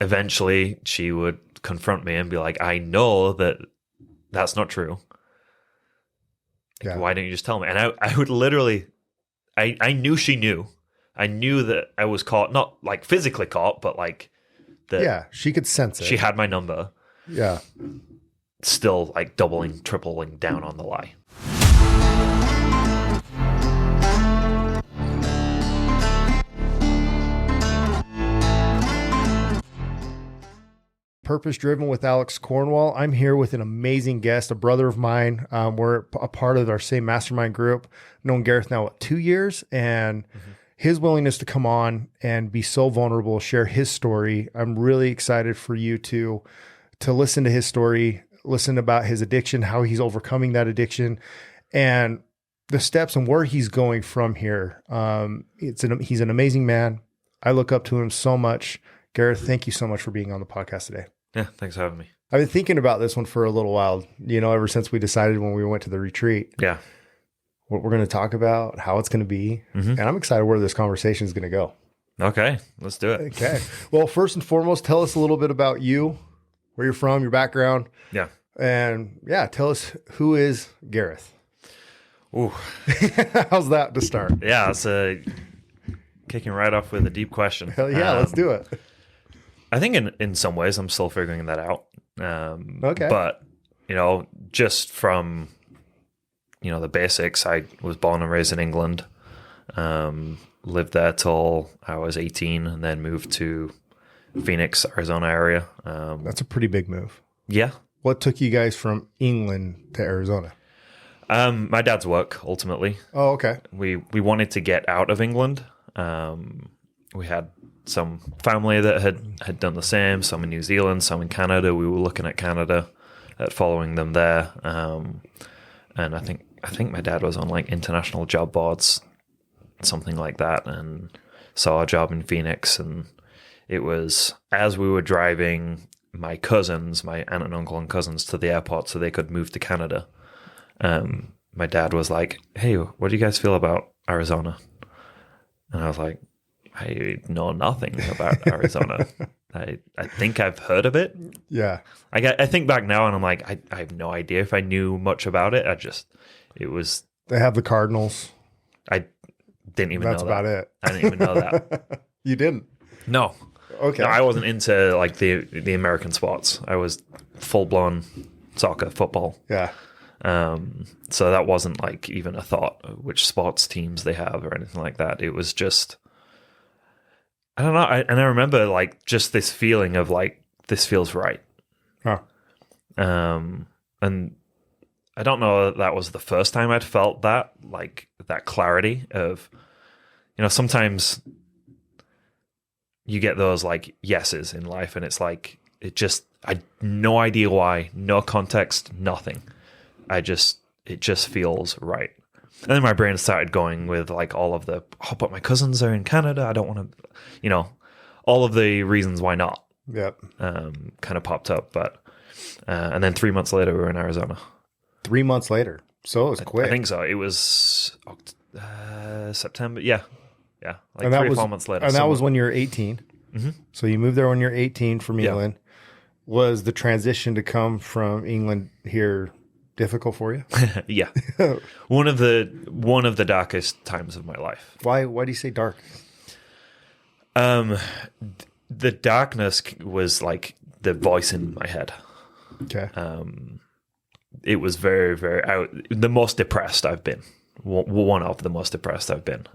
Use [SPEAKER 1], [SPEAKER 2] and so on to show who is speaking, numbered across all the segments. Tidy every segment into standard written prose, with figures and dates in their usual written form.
[SPEAKER 1] eventually she would confront me and be like, I know that that's not true. Like, why don't you just tell me? And I would literally, I knew she knew. I knew that I was caught, not like physically caught, but like that.
[SPEAKER 2] Yeah, she could sense it.
[SPEAKER 1] She had my number.
[SPEAKER 2] Yeah.
[SPEAKER 1] Still like doubling, tripling down on the lie.
[SPEAKER 2] Purpose Driven with Alex Cornwall. I'm here with an amazing guest, a brother of mine. We're a part of our same mastermind group. I've known Gareth now, 2 years, and his willingness to come on and be so vulnerable, share his story. I'm really excited for you to listen to his story, listen about his addiction, how he's overcoming that addiction, and the steps and where he's going from here. He's an amazing man. I look up to him so much. Gareth, thank you so much for being on the podcast today.
[SPEAKER 1] Yeah, thanks for having me.
[SPEAKER 2] I've been thinking about this one for a little while, ever since we decided when we went to the retreat.
[SPEAKER 1] Yeah.
[SPEAKER 2] What we're going to talk about, how it's going to be. And I'm excited where this conversation is going to go.
[SPEAKER 1] Okay, let's do it.
[SPEAKER 2] Okay. Well, first and foremost, tell us a little bit about you, where you're from, your background.
[SPEAKER 1] Yeah.
[SPEAKER 2] And tell us, who is Gareth?
[SPEAKER 1] Ooh.
[SPEAKER 2] How's that to start?
[SPEAKER 1] Yeah, it's kicking right off with a deep question.
[SPEAKER 2] Hell yeah, let's do it.
[SPEAKER 1] I think in some ways I'm still figuring that out.
[SPEAKER 2] Okay.
[SPEAKER 1] But, just from, the basics, I was born and raised in England, lived there till I was 18 and then moved to Phoenix, Arizona area.
[SPEAKER 2] That's a pretty big move.
[SPEAKER 1] Yeah.
[SPEAKER 2] What took you guys from England to Arizona?
[SPEAKER 1] My dad's work, ultimately.
[SPEAKER 2] Oh, okay.
[SPEAKER 1] We wanted to get out of England. We had some family that had done the same, some in New Zealand, some in Canada. We were looking at Canada, at following them there. And I think my dad was on like international job boards, something like that, and saw a job in Phoenix. And it was as we were driving my cousins, my aunt and uncle and cousins, to the airport so they could move to Canada. My dad was like, "Hey, what do you guys feel about Arizona?" And I was like, I know nothing about Arizona. I think I've heard of it.
[SPEAKER 2] Yeah.
[SPEAKER 1] I think back now and I'm like, I have no idea if I knew much about it.
[SPEAKER 2] They have the Cardinals.
[SPEAKER 1] I didn't even know that.
[SPEAKER 2] That's about it.
[SPEAKER 1] I didn't even know that.
[SPEAKER 2] You didn't?
[SPEAKER 1] No.
[SPEAKER 2] Okay.
[SPEAKER 1] No, I wasn't into like the American sports. I was full-blown soccer, football.
[SPEAKER 2] Yeah.
[SPEAKER 1] So that wasn't like even a thought which sports teams they have or anything like that. It was just, I don't know. And I remember like just this feeling of like, this feels right.
[SPEAKER 2] Huh.
[SPEAKER 1] And I don't know that was the first time I'd felt that, like that clarity of, sometimes you get those like yeses in life and it's like, I no idea why, no context, nothing. It just feels right. And then my brain started going with like all of but my cousins are in Canada. I don't want to, all of the reasons why not.
[SPEAKER 2] Yep.
[SPEAKER 1] Kind of popped up. But, and then 3 months later, we were in Arizona.
[SPEAKER 2] 3 months later. So it was quick.
[SPEAKER 1] I think so. It was September. Yeah. Yeah. Like
[SPEAKER 2] and
[SPEAKER 1] 3 or 4 months later.
[SPEAKER 2] And that was when you were 18.
[SPEAKER 1] Mm-hmm.
[SPEAKER 2] So you moved there when you're 18 from England. Yeah. Was the transition to come from England here difficult for you?
[SPEAKER 1] Yeah. One of the darkest times of my life.
[SPEAKER 2] Why do you say dark?
[SPEAKER 1] The darkness was like the voice in my head.
[SPEAKER 2] Okay.
[SPEAKER 1] It was very, very the most depressed I've been. One of the most depressed I've been.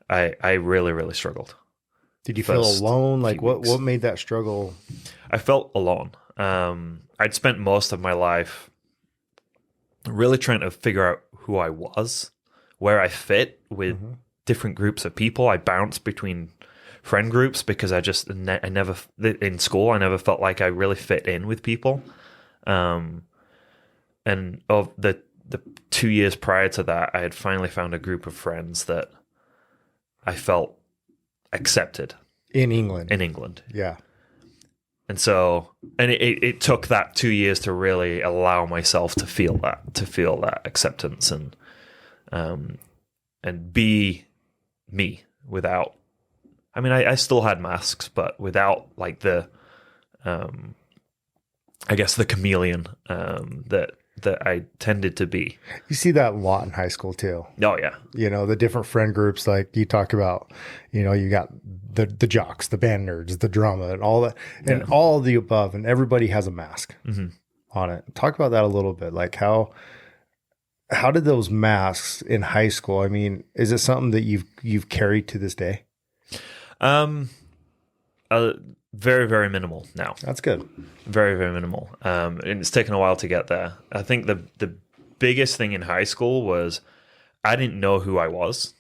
[SPEAKER 1] I really, really struggled.
[SPEAKER 2] Did you feel alone? Like what made that struggle?
[SPEAKER 1] I felt alone. I'd spent most of my life really trying to figure out who I was, where I fit with different groups of people. I bounced between friend groups because I never, in school, I never felt like I really fit in with people. And of the 2 years prior to that, I had finally found a group of friends that I felt accepted.
[SPEAKER 2] In England. Yeah.
[SPEAKER 1] And so, it took that 2 years to really allow myself to feel that acceptance and be me without I mean, I still had masks, but without like I guess the chameleon that I tended to be.
[SPEAKER 2] You see that a lot in high school too.
[SPEAKER 1] Oh yeah,
[SPEAKER 2] The different friend groups, like you talk about, you got the jocks, the band nerds, the drama, and all that, and all of the above, and everybody has a mask on it. Talk about that a little bit. Like how did those masks in high school? I mean, is it something that you've carried to this day?
[SPEAKER 1] Very, very minimal now.
[SPEAKER 2] That's good.
[SPEAKER 1] Very, very minimal. And it's taken a while to get there. I think the biggest thing in high school was I didn't know who I was.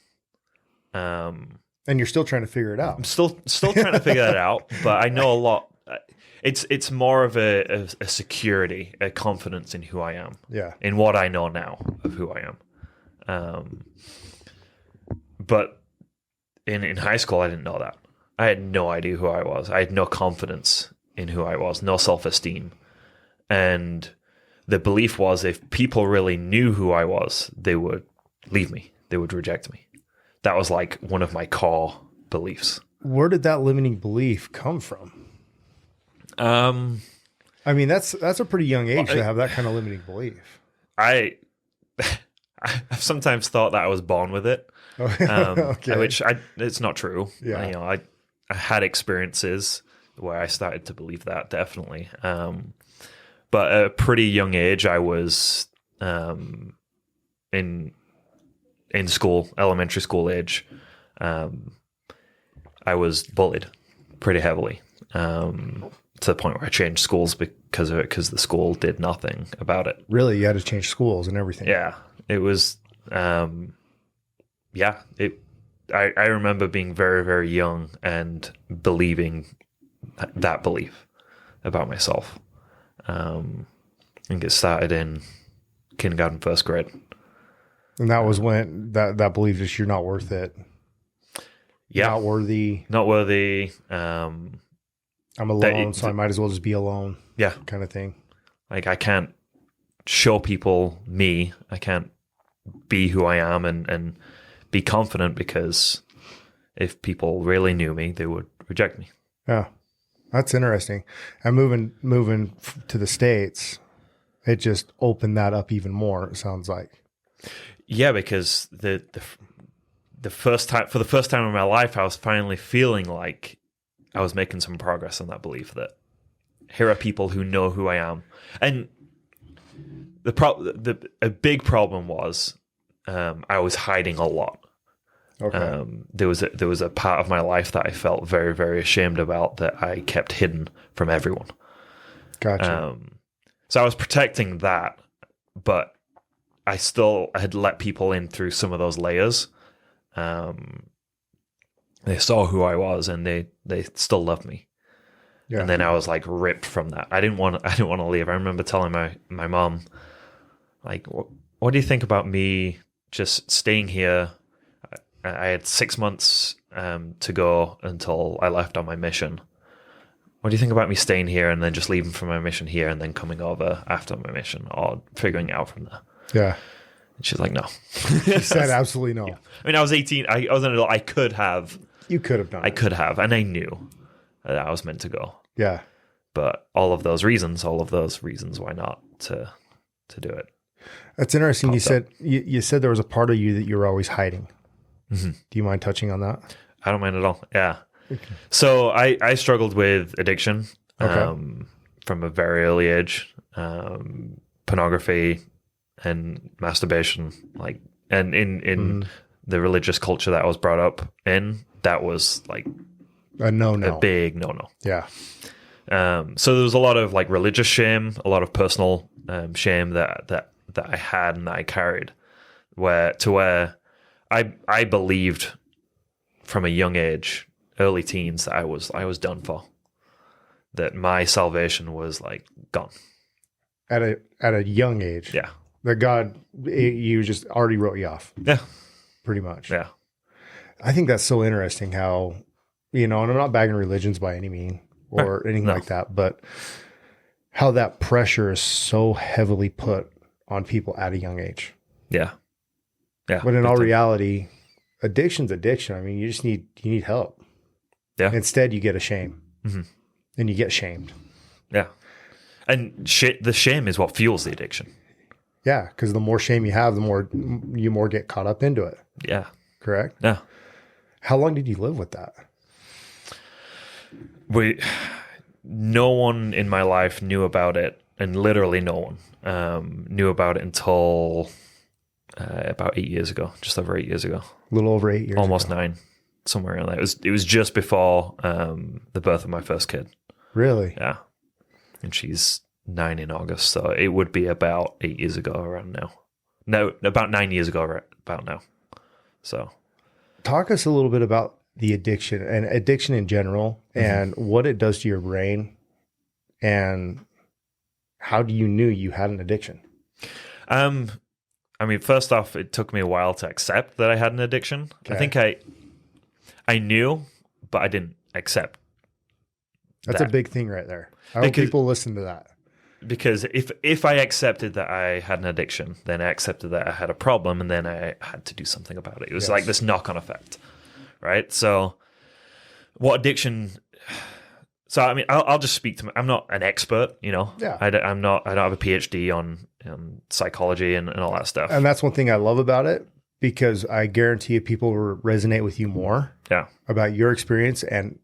[SPEAKER 2] And you're still trying to figure it out.
[SPEAKER 1] I'm still trying to figure that out, but I know a lot. It's more of a security, a confidence in who I am.
[SPEAKER 2] Yeah.
[SPEAKER 1] In what I know now of who I am. But in high school, I didn't know that. I had no idea who I was. I had no confidence in who I was, no self-esteem. And the belief was if people really knew who I was, they would leave me. They would reject me. That was like one of my core beliefs.
[SPEAKER 2] Where did that limiting belief come from? I mean, that's a pretty young age to have that kind of limiting belief.
[SPEAKER 1] I've sometimes thought that I was born with it,
[SPEAKER 2] Okay.
[SPEAKER 1] which it's not true.
[SPEAKER 2] Yeah.
[SPEAKER 1] I had experiences where I started to believe that, definitely. But at a pretty young age, I was in school, elementary school age. I was bullied pretty heavily to the point where I changed schools because of it, because the school did nothing about it.
[SPEAKER 2] Really? You had to change schools and everything?
[SPEAKER 1] Yeah. It was, I remember being very, very young and believing that belief about myself. And get started in kindergarten, first grade.
[SPEAKER 2] And that was when that belief is you're not worth it.
[SPEAKER 1] Yeah.
[SPEAKER 2] Not worthy.
[SPEAKER 1] Not worthy.
[SPEAKER 2] I'm alone, so I might as well just be alone.
[SPEAKER 1] Yeah.
[SPEAKER 2] Kind of thing.
[SPEAKER 1] Like I can't show people me. I can't be who I am and be confident, because if people really knew me, they would reject me.
[SPEAKER 2] Yeah. That's interesting. And moving to the States, it just opened that up even more, it sounds like.
[SPEAKER 1] Yeah, because the first time, for the first time in my life, I was finally feeling like I was making some progress on that belief that here are people who know who I am. And a big problem was I was hiding a lot.
[SPEAKER 2] Okay.
[SPEAKER 1] There was a part of my life that I felt very, very ashamed about, that I kept hidden from everyone.
[SPEAKER 2] Gotcha.
[SPEAKER 1] So I was protecting that, but I had let people in through some of those layers. They saw who I was, and they still loved me. Yeah. And then I was like ripped from that. I didn't want to leave. I remember telling my mom, like, what do you think about me just staying here? I had 6 months to go until I left on my mission. What do you think about me staying here and then just leaving for my mission here and then coming over after my mission, or figuring it out from there?
[SPEAKER 2] Yeah.
[SPEAKER 1] And she's like, no.
[SPEAKER 2] She said absolutely no.
[SPEAKER 1] Yeah. I mean, I was 18. I was an adult. I could have.
[SPEAKER 2] You could have done it.
[SPEAKER 1] I could have. And I knew that I was meant to go.
[SPEAKER 2] Yeah.
[SPEAKER 1] But all of those reasons, why not to do it?
[SPEAKER 2] That's interesting. You said there was a part of you that you were always hiding. Mm-hmm. Do you mind touching on that?
[SPEAKER 1] I don't mind at all. Yeah. Okay. So I struggled with addiction from a very early age, pornography and masturbation, like, and in the religious culture that I was brought up in, that was like
[SPEAKER 2] a no-no,
[SPEAKER 1] a big no-no.
[SPEAKER 2] Yeah.
[SPEAKER 1] So there was a lot of like religious shame, a lot of personal shame that I had and that I carried, where I believed from a young age, early teens, that I was done for, that my salvation was like gone
[SPEAKER 2] at a young age.
[SPEAKER 1] Yeah,
[SPEAKER 2] that God, you just already wrote you off.
[SPEAKER 1] Yeah,
[SPEAKER 2] pretty much.
[SPEAKER 1] Yeah,
[SPEAKER 2] I think that's so interesting how, and I'm not bagging religions by any mean or anything like that, but how that pressure is so heavily put on people at a young age.
[SPEAKER 1] Yeah. Yeah.
[SPEAKER 2] But in all reality, addiction's addiction. I mean, you need help.
[SPEAKER 1] Yeah.
[SPEAKER 2] Instead, you get a shame.
[SPEAKER 1] Mm-hmm.
[SPEAKER 2] And you get shamed.
[SPEAKER 1] Yeah. And the shame is what fuels the addiction.
[SPEAKER 2] Yeah, because the more shame you have, the more you get caught up into it.
[SPEAKER 1] Yeah.
[SPEAKER 2] Correct?
[SPEAKER 1] Yeah.
[SPEAKER 2] How long did you live with that?
[SPEAKER 1] No one in my life knew about it, and literally no one knew about it until about 8 years ago, just over 8 years ago.
[SPEAKER 2] A little over 8 years
[SPEAKER 1] Almost
[SPEAKER 2] ago.
[SPEAKER 1] 9, somewhere around there. It was just before the birth of my first kid.
[SPEAKER 2] Really?
[SPEAKER 1] Yeah. And she's 9 in August, so it would be about 8 years ago around now. No, about 9 years ago, right about now. So,
[SPEAKER 2] talk us a little bit about the addiction and addiction in general, and what it does to your brain, and how do you knew you had an addiction?
[SPEAKER 1] I mean, first off, it took me a while to accept that I had an addiction.
[SPEAKER 2] Okay.
[SPEAKER 1] I think I knew, but I didn't accept.
[SPEAKER 2] That's a big thing right there. I hope people listen to that.
[SPEAKER 1] Because if I accepted that I had an addiction, then I accepted that I had a problem, and then I had to do something about it. It was like this knock-on effect, right? So what addiction... So, I mean, I'll just speak to... I'm not an expert, you know?
[SPEAKER 2] Yeah.
[SPEAKER 1] I don't have a PhD on psychology and all that stuff.
[SPEAKER 2] And that's one thing I love about it, because I guarantee you people will resonate with you more about your experience and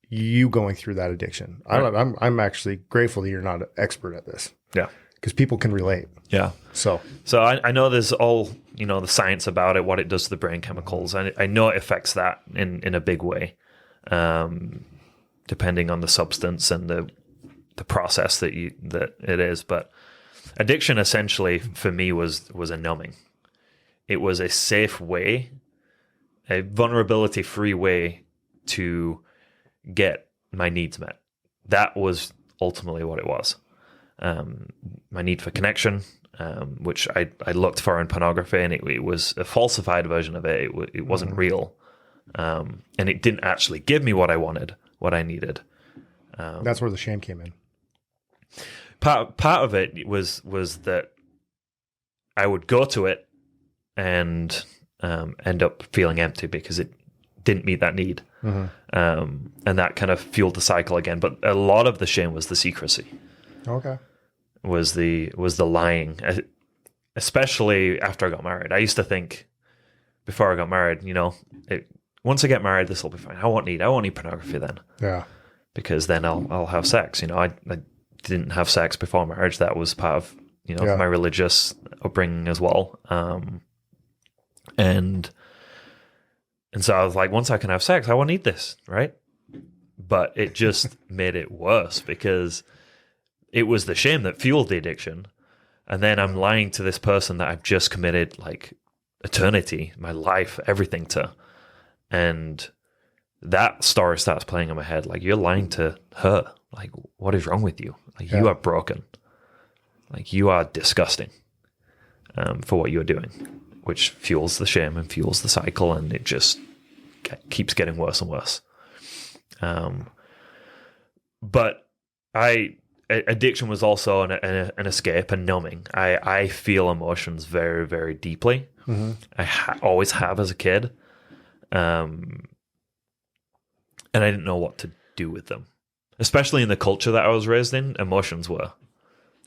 [SPEAKER 2] you going through that addiction. Right. I'm actually grateful that you're not an expert at this.
[SPEAKER 1] Yeah.
[SPEAKER 2] Because people can relate.
[SPEAKER 1] Yeah.
[SPEAKER 2] So
[SPEAKER 1] I know there's all, you know, the science about it, what it does to the brain chemicals. And I know it affects that in a big way, depending on the substance and the process that it is. But addiction essentially for me was a numbing. It was a safe way, a vulnerability-free way to get my needs met. That was ultimately what it was. My need for connection, which I looked for in pornography, and it was a falsified version of it. It wasn't real. And it didn't actually give me what I wanted, what I needed.
[SPEAKER 2] That's where the shame came in.
[SPEAKER 1] Part of it was that I would go to it and end up feeling empty because it didn't meet that need. And that kind of fueled the cycle again. But a lot of the shame was the secrecy.
[SPEAKER 2] Okay.
[SPEAKER 1] Was the lying, especially after I got married. I used to think before I got married, you know, once I get married, this will be fine. I won't need pornography then. Yeah. Because then I'll have sex. You know, I didn't have sex before marriage. That was part of, you know, my religious upbringing as well. And so I was like, once I can have sex, I won't need this, right? But it just made it worse because it was the shame that fueled the addiction. And then I'm lying to this person that I've just committed like eternity, my life, everything to. And that story starts playing in my head. Like, you're lying to her. Like, what is wrong with you? Like, you are broken. Like, you are disgusting for what you're doing, which fuels the shame and fuels the cycle, and it just keeps getting worse and worse. But addiction was also an escape and numbing. I feel emotions very, very deeply. I always have as a kid. And I didn't know what to do with them. Especially in the culture that I was raised in, emotions were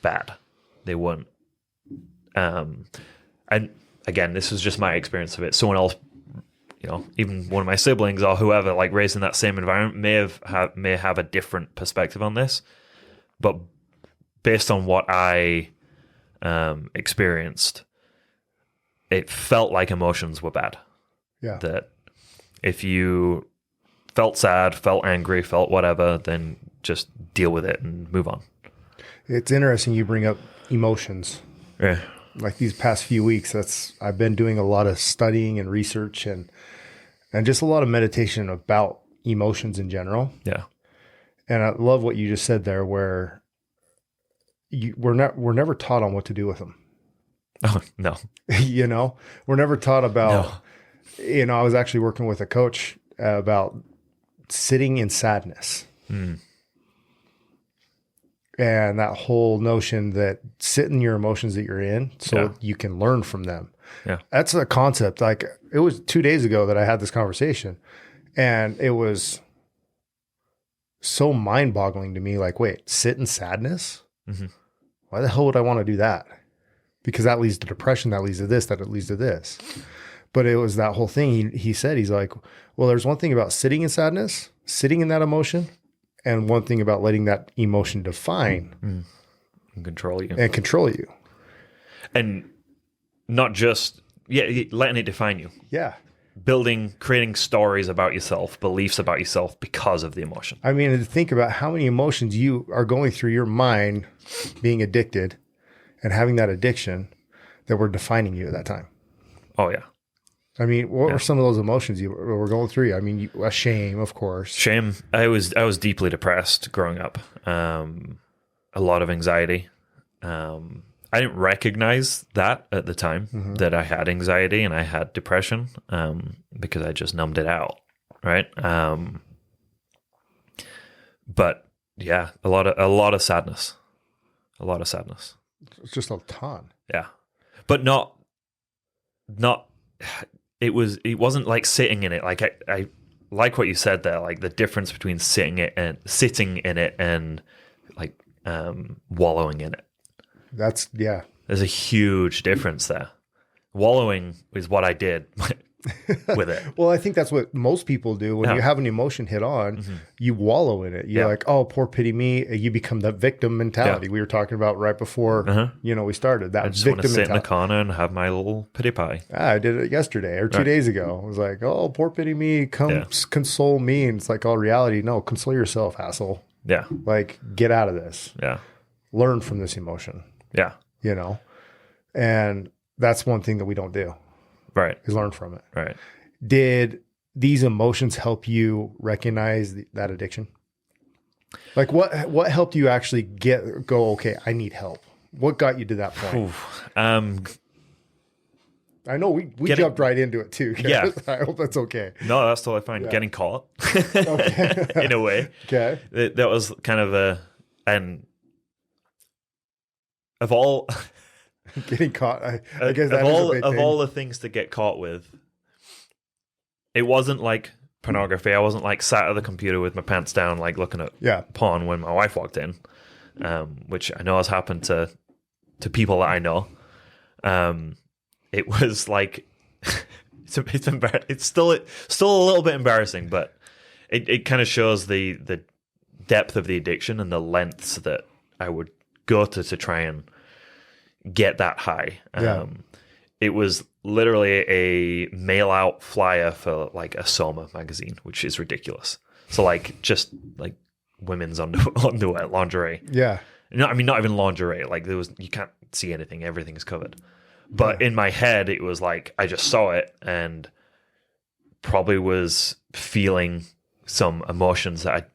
[SPEAKER 1] bad. They weren't. And again, this was just my experience of it. Someone else, you know, even one of my siblings or whoever, like raised in that same environment, may have a different perspective on this. But based on what I experienced, it felt like emotions were bad. Yeah. That if you felt sad, felt angry, felt whatever, then just deal with it and move on.
[SPEAKER 2] It's interesting you bring up emotions.
[SPEAKER 1] Yeah.
[SPEAKER 2] Like these past few weeks, I've been doing a lot of studying and research and just a lot of meditation about emotions in general. Yeah. And I love what you just said there, where we're never taught on what to do with them.
[SPEAKER 1] Oh, no.
[SPEAKER 2] You know, we're never taught about, you know, I was actually working with a coach about sitting in sadness. And that whole notion that sit in your emotions that you're in so you can learn from them. Yeah. That's a concept. Like, it was 2 days ago that I had this conversation, and it was so mind boggling to me. Like, wait, sit in sadness?
[SPEAKER 1] Mm-hmm.
[SPEAKER 2] Why the hell would I want to do that? Because that leads to depression, that leads to this, that it leads to this. But it was that whole thing. He said, he's like, well, there's one thing about sitting in sadness, sitting in that emotion, and one thing about letting that emotion define
[SPEAKER 1] and control you.
[SPEAKER 2] And control you.
[SPEAKER 1] And not just, letting it define you.
[SPEAKER 2] Yeah.
[SPEAKER 1] Creating stories about yourself, beliefs about yourself because of the emotion.
[SPEAKER 2] I mean, to think about how many emotions you are going through your mind being addicted and having that addiction that were defining you at that time.
[SPEAKER 1] Oh, yeah.
[SPEAKER 2] I mean, what were some of those emotions you were going through? I mean, shame, of course.
[SPEAKER 1] Shame. I was deeply depressed growing up. A lot of anxiety. I didn't recognize that at the time, that I had anxiety and I had depression, because I just numbed it out, right? But yeah, a lot of sadness,
[SPEAKER 2] It's just a ton.
[SPEAKER 1] Yeah, but not. It wasn't like sitting in it. Like I like what you said there. Like the difference between sitting in it and like wallowing in it. There's a huge difference there. Wallowing is what I did with it.
[SPEAKER 2] Well, I think that's what most people do when you have an emotion hit on. You wallow in it. You're like, "Oh, poor pity me." You become that victim mentality we were talking about right before we started. That
[SPEAKER 1] I just
[SPEAKER 2] victim
[SPEAKER 1] want to sit
[SPEAKER 2] mentality.
[SPEAKER 1] in the corner and have my little pity pie.
[SPEAKER 2] I did it yesterday or 2 days ago. I was like, "Oh, poor pity me. Come console me." And it's like, all reality. No, console yourself, asshole.
[SPEAKER 1] Yeah.
[SPEAKER 2] Like, get out of this.
[SPEAKER 1] Yeah.
[SPEAKER 2] Learn from this emotion.
[SPEAKER 1] Yeah.
[SPEAKER 2] And that's one thing that we don't do.
[SPEAKER 1] Right.
[SPEAKER 2] Is learn from it.
[SPEAKER 1] Right.
[SPEAKER 2] Did these emotions help you recognize that addiction? Like what helped you actually go, okay, I need help? What got you to that point? I know we jumped right into it too. Gareth. I hope that's okay.
[SPEAKER 1] No, that's totally fine. Yeah. Getting caught in a way.
[SPEAKER 2] Okay.
[SPEAKER 1] That was kind of of all
[SPEAKER 2] getting caught. I guess that
[SPEAKER 1] of all the things to get caught with, it wasn't like pornography. I wasn't like sat at the computer with my pants down, like looking at porn when my wife walked in, which I know has happened to people that I know. It was like it's still a little bit embarrassing, but it kind of shows the depth of the addiction and the lengths that I would go to try and get that high. It was literally a mail out flyer for like a Soma magazine, which is ridiculous. So like just like women's underwear, lingerie.
[SPEAKER 2] Yeah.
[SPEAKER 1] No, I mean not even lingerie. Like you can't see anything. Everything is covered. But in my head, it was like I just saw it and probably was feeling some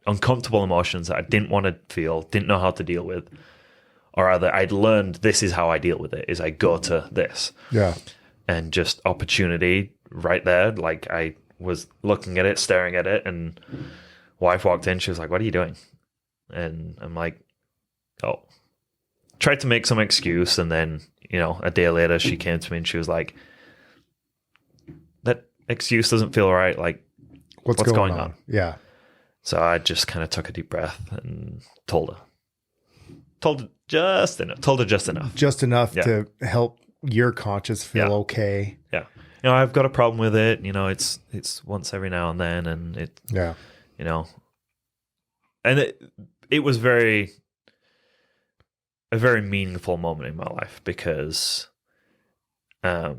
[SPEAKER 1] uncomfortable emotions that I didn't want to feel, didn't know how to deal with. Or rather, I'd learned this is how I deal with it, is I go to this.
[SPEAKER 2] Yeah.
[SPEAKER 1] And just opportunity right there. Like I was looking at it, staring at it, and wife walked in. She was like, "What are you doing?" And I'm like, "Oh." Tried to make some excuse, and then, a day later she came to me and she was like, "That excuse doesn't feel right. Like, what's going on?"
[SPEAKER 2] Yeah.
[SPEAKER 1] So I just kind of took a deep breath and told her just enough.
[SPEAKER 2] Just enough to help your conscience feel okay.
[SPEAKER 1] Yeah. I've got a problem with it. It's once every now and then, and and it was a very meaningful moment in my life because I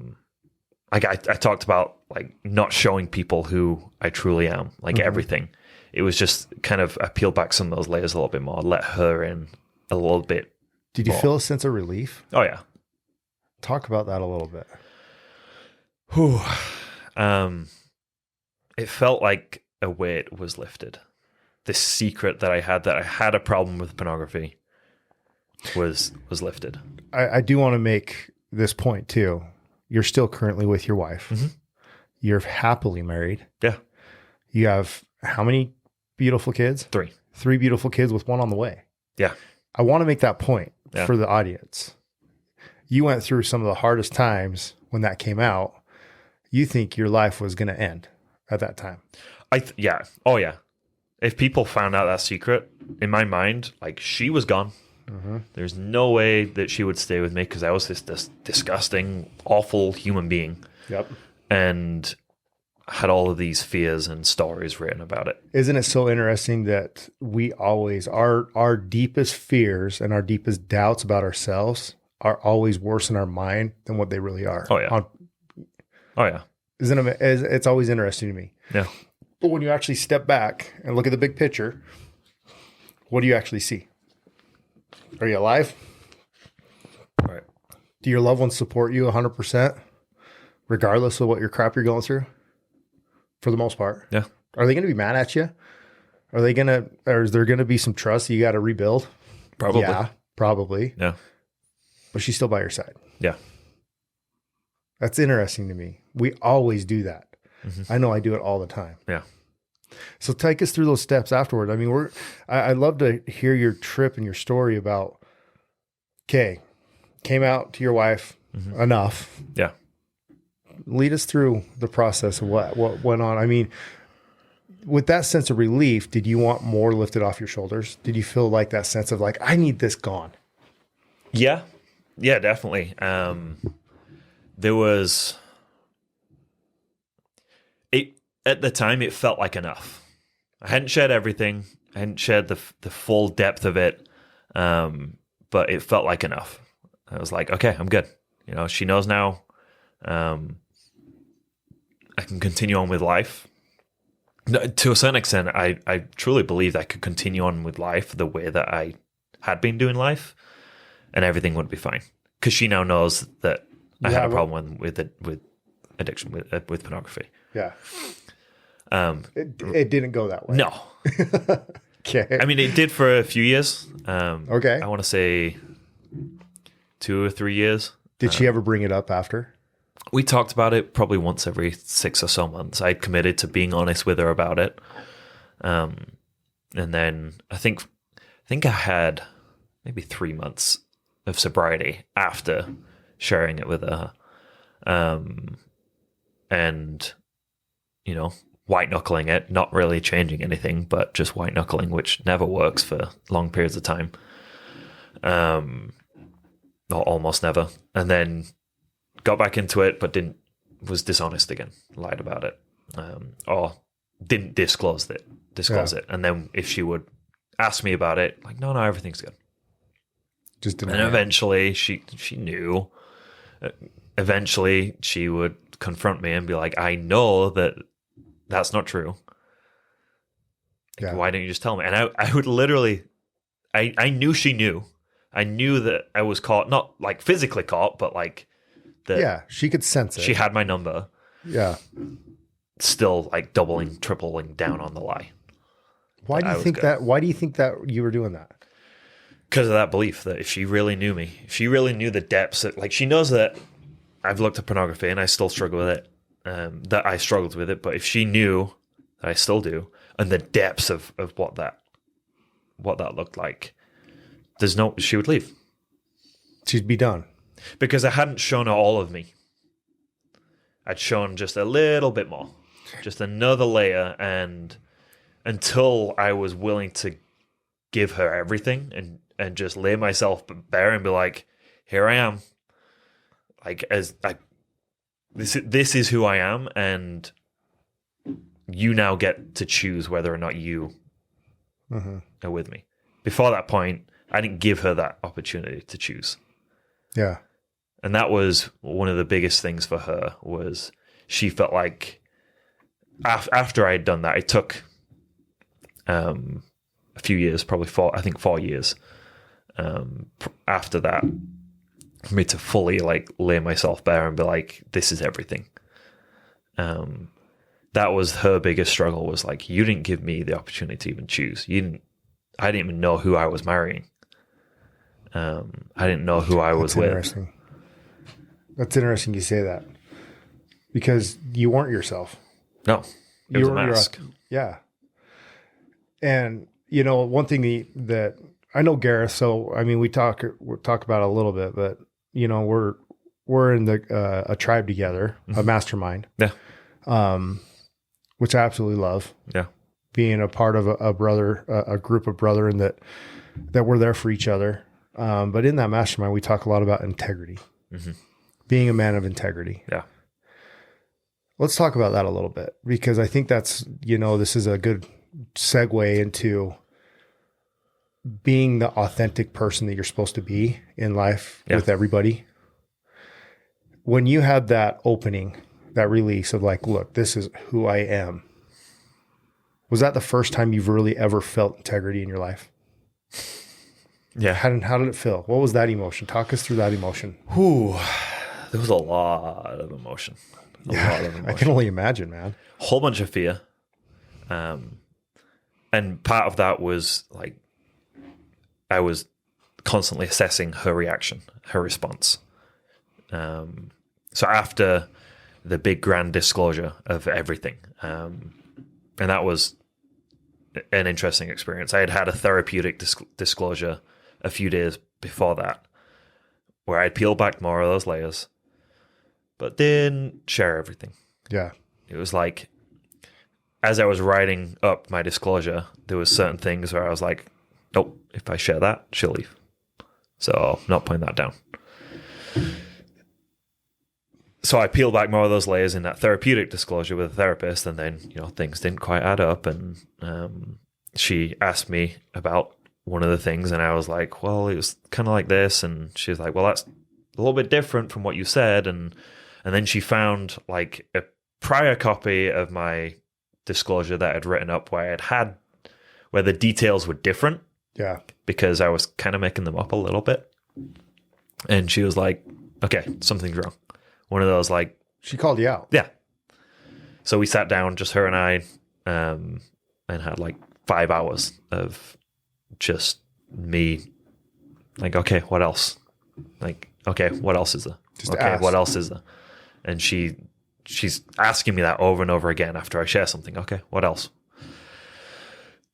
[SPEAKER 1] talked about like not showing people who I truly am, like everything. It was just kind of, I peeled back some of those layers a little bit more, let her in a little bit.
[SPEAKER 2] Did you feel a sense of relief?
[SPEAKER 1] Oh yeah.
[SPEAKER 2] Talk about that a little bit.
[SPEAKER 1] Whew. It felt like a weight was lifted. This secret that I had a problem with pornography was lifted.
[SPEAKER 2] I do want to make this point too. You're still currently with your wife. Mm-hmm. You're happily married.
[SPEAKER 1] Yeah.
[SPEAKER 2] You have how many beautiful kids?
[SPEAKER 1] 3.
[SPEAKER 2] 3 beautiful kids with one on the way.
[SPEAKER 1] Yeah.
[SPEAKER 2] I want to make that point for the audience. You went through some of the hardest times when that came out. You think your life was going to end at that time.
[SPEAKER 1] Yeah. Oh yeah. If people found out that secret, in my mind, like, she was gone. There's no way that she would stay with me because I was this disgusting, awful human being.
[SPEAKER 2] Yep.
[SPEAKER 1] And had all of these fears and stories written about it.
[SPEAKER 2] Isn't it so interesting that we always, our deepest fears and our deepest doubts about ourselves are always worse in our mind than what they really are?
[SPEAKER 1] Oh, yeah. Oh, yeah.
[SPEAKER 2] Isn't it? It's always interesting to me.
[SPEAKER 1] Yeah.
[SPEAKER 2] But when you actually step back and look at the big picture, what do you actually see? Are you alive?
[SPEAKER 1] Right.
[SPEAKER 2] Do your loved ones support you 100%, regardless of what your crap you're going through? For the most part.
[SPEAKER 1] Yeah.
[SPEAKER 2] Are they going to be mad at you? Or is there going to be some trust you got to rebuild?
[SPEAKER 1] Probably.
[SPEAKER 2] Yeah, probably.
[SPEAKER 1] Yeah.
[SPEAKER 2] But she's still by your side.
[SPEAKER 1] Yeah.
[SPEAKER 2] That's interesting to me. We always do that. I know I do it all the time.
[SPEAKER 1] Yeah.
[SPEAKER 2] So take us through those steps afterward. I mean, I'd love to hear your trip and your story about, okay, came out to your wife, enough.
[SPEAKER 1] Yeah.
[SPEAKER 2] Lead us through the process of what went on. I mean, with that sense of relief, did you want more lifted off your shoulders? Did you feel like that sense of like, I need this gone?
[SPEAKER 1] Yeah. Yeah, definitely. There was... At the time, it felt like enough. I hadn't shared everything. I hadn't shared the full depth of it, but it felt like enough. I was like, okay, I'm good. You know, she knows now. I can continue on with life. To a certain extent, I truly believed I could continue on with life the way that I had been doing life, and everything would be fine. Because she now knows that I had a problem with addiction, with pornography.
[SPEAKER 2] Yeah. It didn't go that way.
[SPEAKER 1] No.
[SPEAKER 2] Okay.
[SPEAKER 1] I mean, it did for a few years.
[SPEAKER 2] Okay.
[SPEAKER 1] I want to say 2 or 3 years.
[SPEAKER 2] Did she ever bring it up after?
[SPEAKER 1] We talked about it probably once every 6 or so months. I committed to being honest with her about it. And then I think I had maybe 3 months of sobriety after sharing it with her. And, you know, white knuckling it, not really changing anything, but just white knuckling, which never works for long periods of time. Or almost never. And then got back into it, but was dishonest again, lied about it, or didn't disclose it. And then if she would ask me about it, like, no, everything's good.
[SPEAKER 2] Just didn't.
[SPEAKER 1] And eventually she knew. Eventually she would confront me and be like, I know that's not true. Like, why don't you just tell me? And I would literally, I knew she knew. I knew that I was caught, not like physically caught, but like that.
[SPEAKER 2] Yeah, she could sense it.
[SPEAKER 1] She had my number.
[SPEAKER 2] Yeah.
[SPEAKER 1] Still like doubling, tripling down on the lie.
[SPEAKER 2] Why do you think that? Why do you think that you were doing that?
[SPEAKER 1] Because of that belief that if she really knew me, if she really knew the depths, like she knows that I've looked at pornography and I still struggle with it, that I struggled with it. But if she knew that I still do, and the depths of what that looked like, she would leave.
[SPEAKER 2] She'd be done.
[SPEAKER 1] Because I hadn't shown her all of me. I'd shown just a little bit more, just another layer, and until I was willing to give her everything and just lay myself bare and be like, here I am. Like, this is who I am, and you now get to choose whether or not you are with me. Before that point, I didn't give her that opportunity to choose.
[SPEAKER 2] Yeah.
[SPEAKER 1] And that was one of the biggest things for her, was she felt like after I had done that, it took a few years, probably 4 years after that, for me to fully like lay myself bare and be like, this is everything. That was her biggest struggle, was like, you didn't give me the opportunity to even choose. I didn't even know who I was marrying. I didn't know who I was with.
[SPEAKER 2] Interesting. That's interesting you say that, because you weren't yourself.
[SPEAKER 1] No, it was a mask.
[SPEAKER 2] Yeah. And, you know, one thing that I know Gareth, so, I mean, we'll talk about it a little bit, but, you know, we're in a tribe together, a mastermind.
[SPEAKER 1] Yeah.
[SPEAKER 2] Which I absolutely love.
[SPEAKER 1] Yeah.
[SPEAKER 2] being a part of a group of brethren that were there for each other. But in that mastermind, we talk a lot about integrity, being a man of integrity.
[SPEAKER 1] Yeah.
[SPEAKER 2] Let's talk about that a little bit, because I think that's, this is a good segue into being the authentic person that you're supposed to be in life with everybody. When you had that opening, that release of like, look, this is who I am. Was that the first time you've really ever felt integrity in your life?
[SPEAKER 1] Yeah.
[SPEAKER 2] How did it feel? What was that emotion? Talk us through that emotion.
[SPEAKER 1] There was a lot of emotion.
[SPEAKER 2] I can only imagine, man.
[SPEAKER 1] Whole bunch of fear. And part of that was like, I was constantly assessing her reaction, her response. So after the big grand disclosure of everything, and that was an interesting experience. I had a therapeutic disclosure a few days before that, where I'd peeled back more of those layers, but didn't share everything.
[SPEAKER 2] Yeah.
[SPEAKER 1] It was like, as I was writing up my disclosure, there was certain things where I was like, nope, if I share that, she'll leave. So I'm not putting that down. So I peeled back more of those layers in that therapeutic disclosure with a therapist, and then, things didn't quite add up. And she asked me about one of the things, and I was like, well, it was kind of like this. And she was like, well, that's a little bit different from what you said. And then she found like a prior copy of my disclosure that I'd written up where the details were different.
[SPEAKER 2] Yeah.
[SPEAKER 1] Because I was kind of making them up a little bit. And she was like, okay, something's wrong. One of those, like...
[SPEAKER 2] She called you out.
[SPEAKER 1] Yeah. So we sat down, just her and I, and had like 5 hours of just me, like, okay, what else? Like, okay, what else is there? What else is there? And she's asking me that over and over again after I share something. Okay, what else?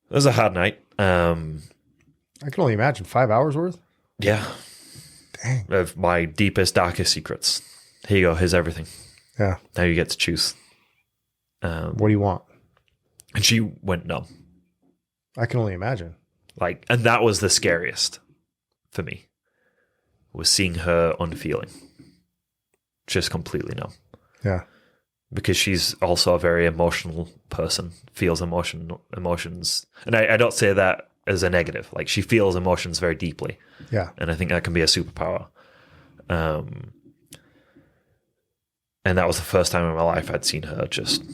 [SPEAKER 1] It was a hard night.
[SPEAKER 2] I can only imagine 5 hours worth.
[SPEAKER 1] Yeah.
[SPEAKER 2] Dang.
[SPEAKER 1] Of my deepest, darkest secrets. Here you go. Here's everything.
[SPEAKER 2] Yeah.
[SPEAKER 1] Now you get to choose.
[SPEAKER 2] What do you want?
[SPEAKER 1] And she went numb.
[SPEAKER 2] I can only imagine.
[SPEAKER 1] Like, and that was the scariest for me, was seeing her unfeeling. Just completely numb.
[SPEAKER 2] Yeah.
[SPEAKER 1] Because she's also a very emotional person, feels emotions. And I don't say that as a negative. Like, she feels emotions very deeply.
[SPEAKER 2] Yeah.
[SPEAKER 1] And I think that can be a superpower. And that was the first time in my life I'd seen her just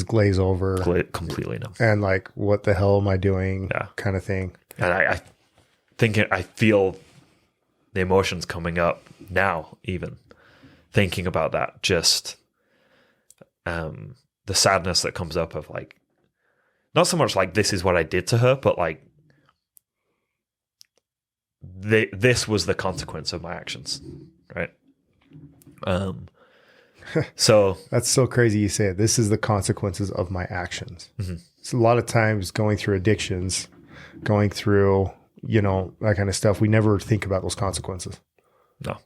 [SPEAKER 2] glaze over.
[SPEAKER 1] Completely numb.
[SPEAKER 2] And like, what the hell am I doing?
[SPEAKER 1] Yeah.
[SPEAKER 2] Kind of thing.
[SPEAKER 1] And I feel the emotions coming up now, even thinking about that, just the sadness that comes up of like, not so much like this is what I did to her, but like this was the consequence of my actions, right? So
[SPEAKER 2] that's so crazy you say it. This is the consequences of my actions. Mm-hmm. So a lot of times going through addictions, going through, that kind of stuff, we never think about those consequences.
[SPEAKER 1] No.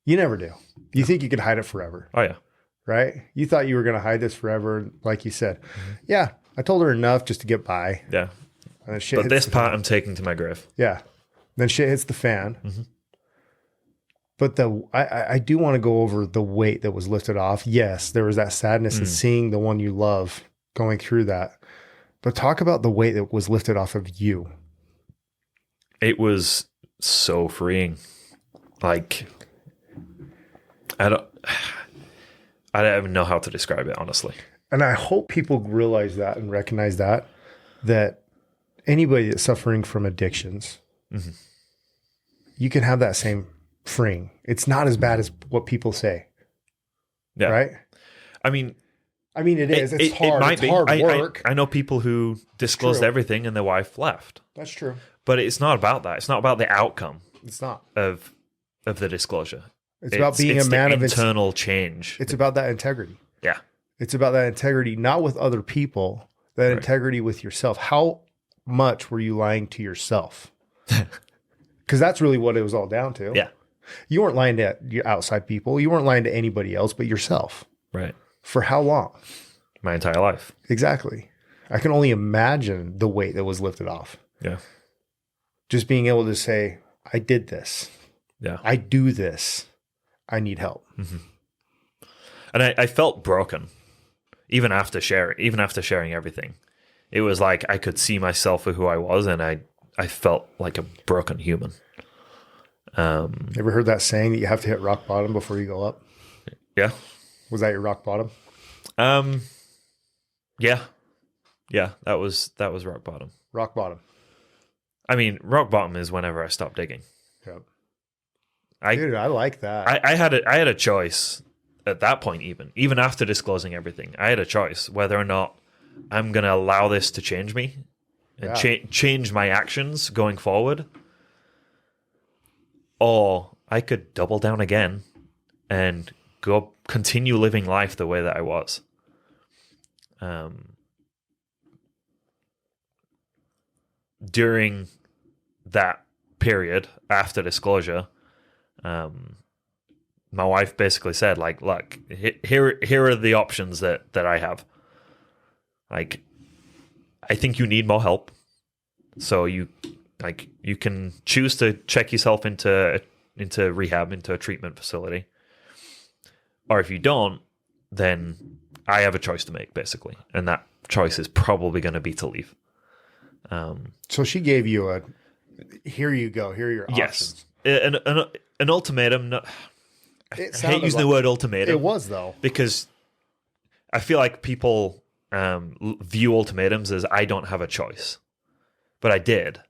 [SPEAKER 2] You never do. You think you can hide it forever.
[SPEAKER 1] Oh, yeah.
[SPEAKER 2] Right? You thought you were going to hide this forever, like you said. Mm-hmm. Yeah, I told her enough just to get by.
[SPEAKER 1] Yeah.
[SPEAKER 2] And then
[SPEAKER 1] but this part I'm taking to my grave.
[SPEAKER 2] Yeah. Then shit hits the fan.
[SPEAKER 1] Mm-hmm.
[SPEAKER 2] But I do want to go over the weight that was lifted off. Yes, there was that sadness in seeing the one you love going through that. But talk about the weight that was lifted off of you.
[SPEAKER 1] It was so freeing. Like, I don't even know how to describe it, honestly.
[SPEAKER 2] And I hope people realize that and recognize that anybody that's suffering from addictions, you can have that same freeing. It's not as bad as what people say.
[SPEAKER 1] Yeah.
[SPEAKER 2] Right?
[SPEAKER 1] I mean,
[SPEAKER 2] it is. It's hard. It's hard work.
[SPEAKER 1] I know people who disclosed everything and their wife left.
[SPEAKER 2] That's true.
[SPEAKER 1] But it's not about that. It's not about the outcome.
[SPEAKER 2] It's not.
[SPEAKER 1] Of the disclosure.
[SPEAKER 2] It's about being a man of
[SPEAKER 1] internal change.
[SPEAKER 2] It's about that integrity.
[SPEAKER 1] Yeah.
[SPEAKER 2] It's about that integrity, not with other people, that integrity with yourself. How much were you lying to yourself? Because that's really what it was all down to.
[SPEAKER 1] Yeah.
[SPEAKER 2] You weren't lying to your outside people. You weren't lying to anybody else but yourself.
[SPEAKER 1] Right.
[SPEAKER 2] For how long?
[SPEAKER 1] My entire life.
[SPEAKER 2] Exactly. I can only imagine the weight that was lifted off.
[SPEAKER 1] Yeah.
[SPEAKER 2] Just being able to say, I did this.
[SPEAKER 1] Yeah.
[SPEAKER 2] I do this. I need help.
[SPEAKER 1] Mm-hmm. And I felt broken, even after sharing everything. It was like I could see myself for who I was, and I felt like a broken human.
[SPEAKER 2] Ever heard that saying that you have to hit rock bottom before you go up?
[SPEAKER 1] Yeah.
[SPEAKER 2] Was that your rock bottom?
[SPEAKER 1] Yeah. Yeah, that was rock bottom.
[SPEAKER 2] Rock bottom.
[SPEAKER 1] I mean, rock bottom is whenever I stop digging.
[SPEAKER 2] Yep. Dude, I like that.
[SPEAKER 1] I had a choice at that point, even after disclosing everything. I had a choice whether or not I'm going to allow this to change me and change my actions going forward, or I could double down again and continue living life the way that I was. During that period after disclosure, my wife basically said, like, look, here are the options that I have. Like, I think you need more help. So you can choose to check yourself into rehab, into a treatment facility. Or if you don't, then I have a choice to make, basically. And that choice is probably going to be to leave.
[SPEAKER 2] So she gave you here you go, here are your options.
[SPEAKER 1] Yes. An ultimatum. No, I hate using the word ultimatum.
[SPEAKER 2] It was, though.
[SPEAKER 1] Because I feel like people view ultimatums as I don't have a choice. But I did.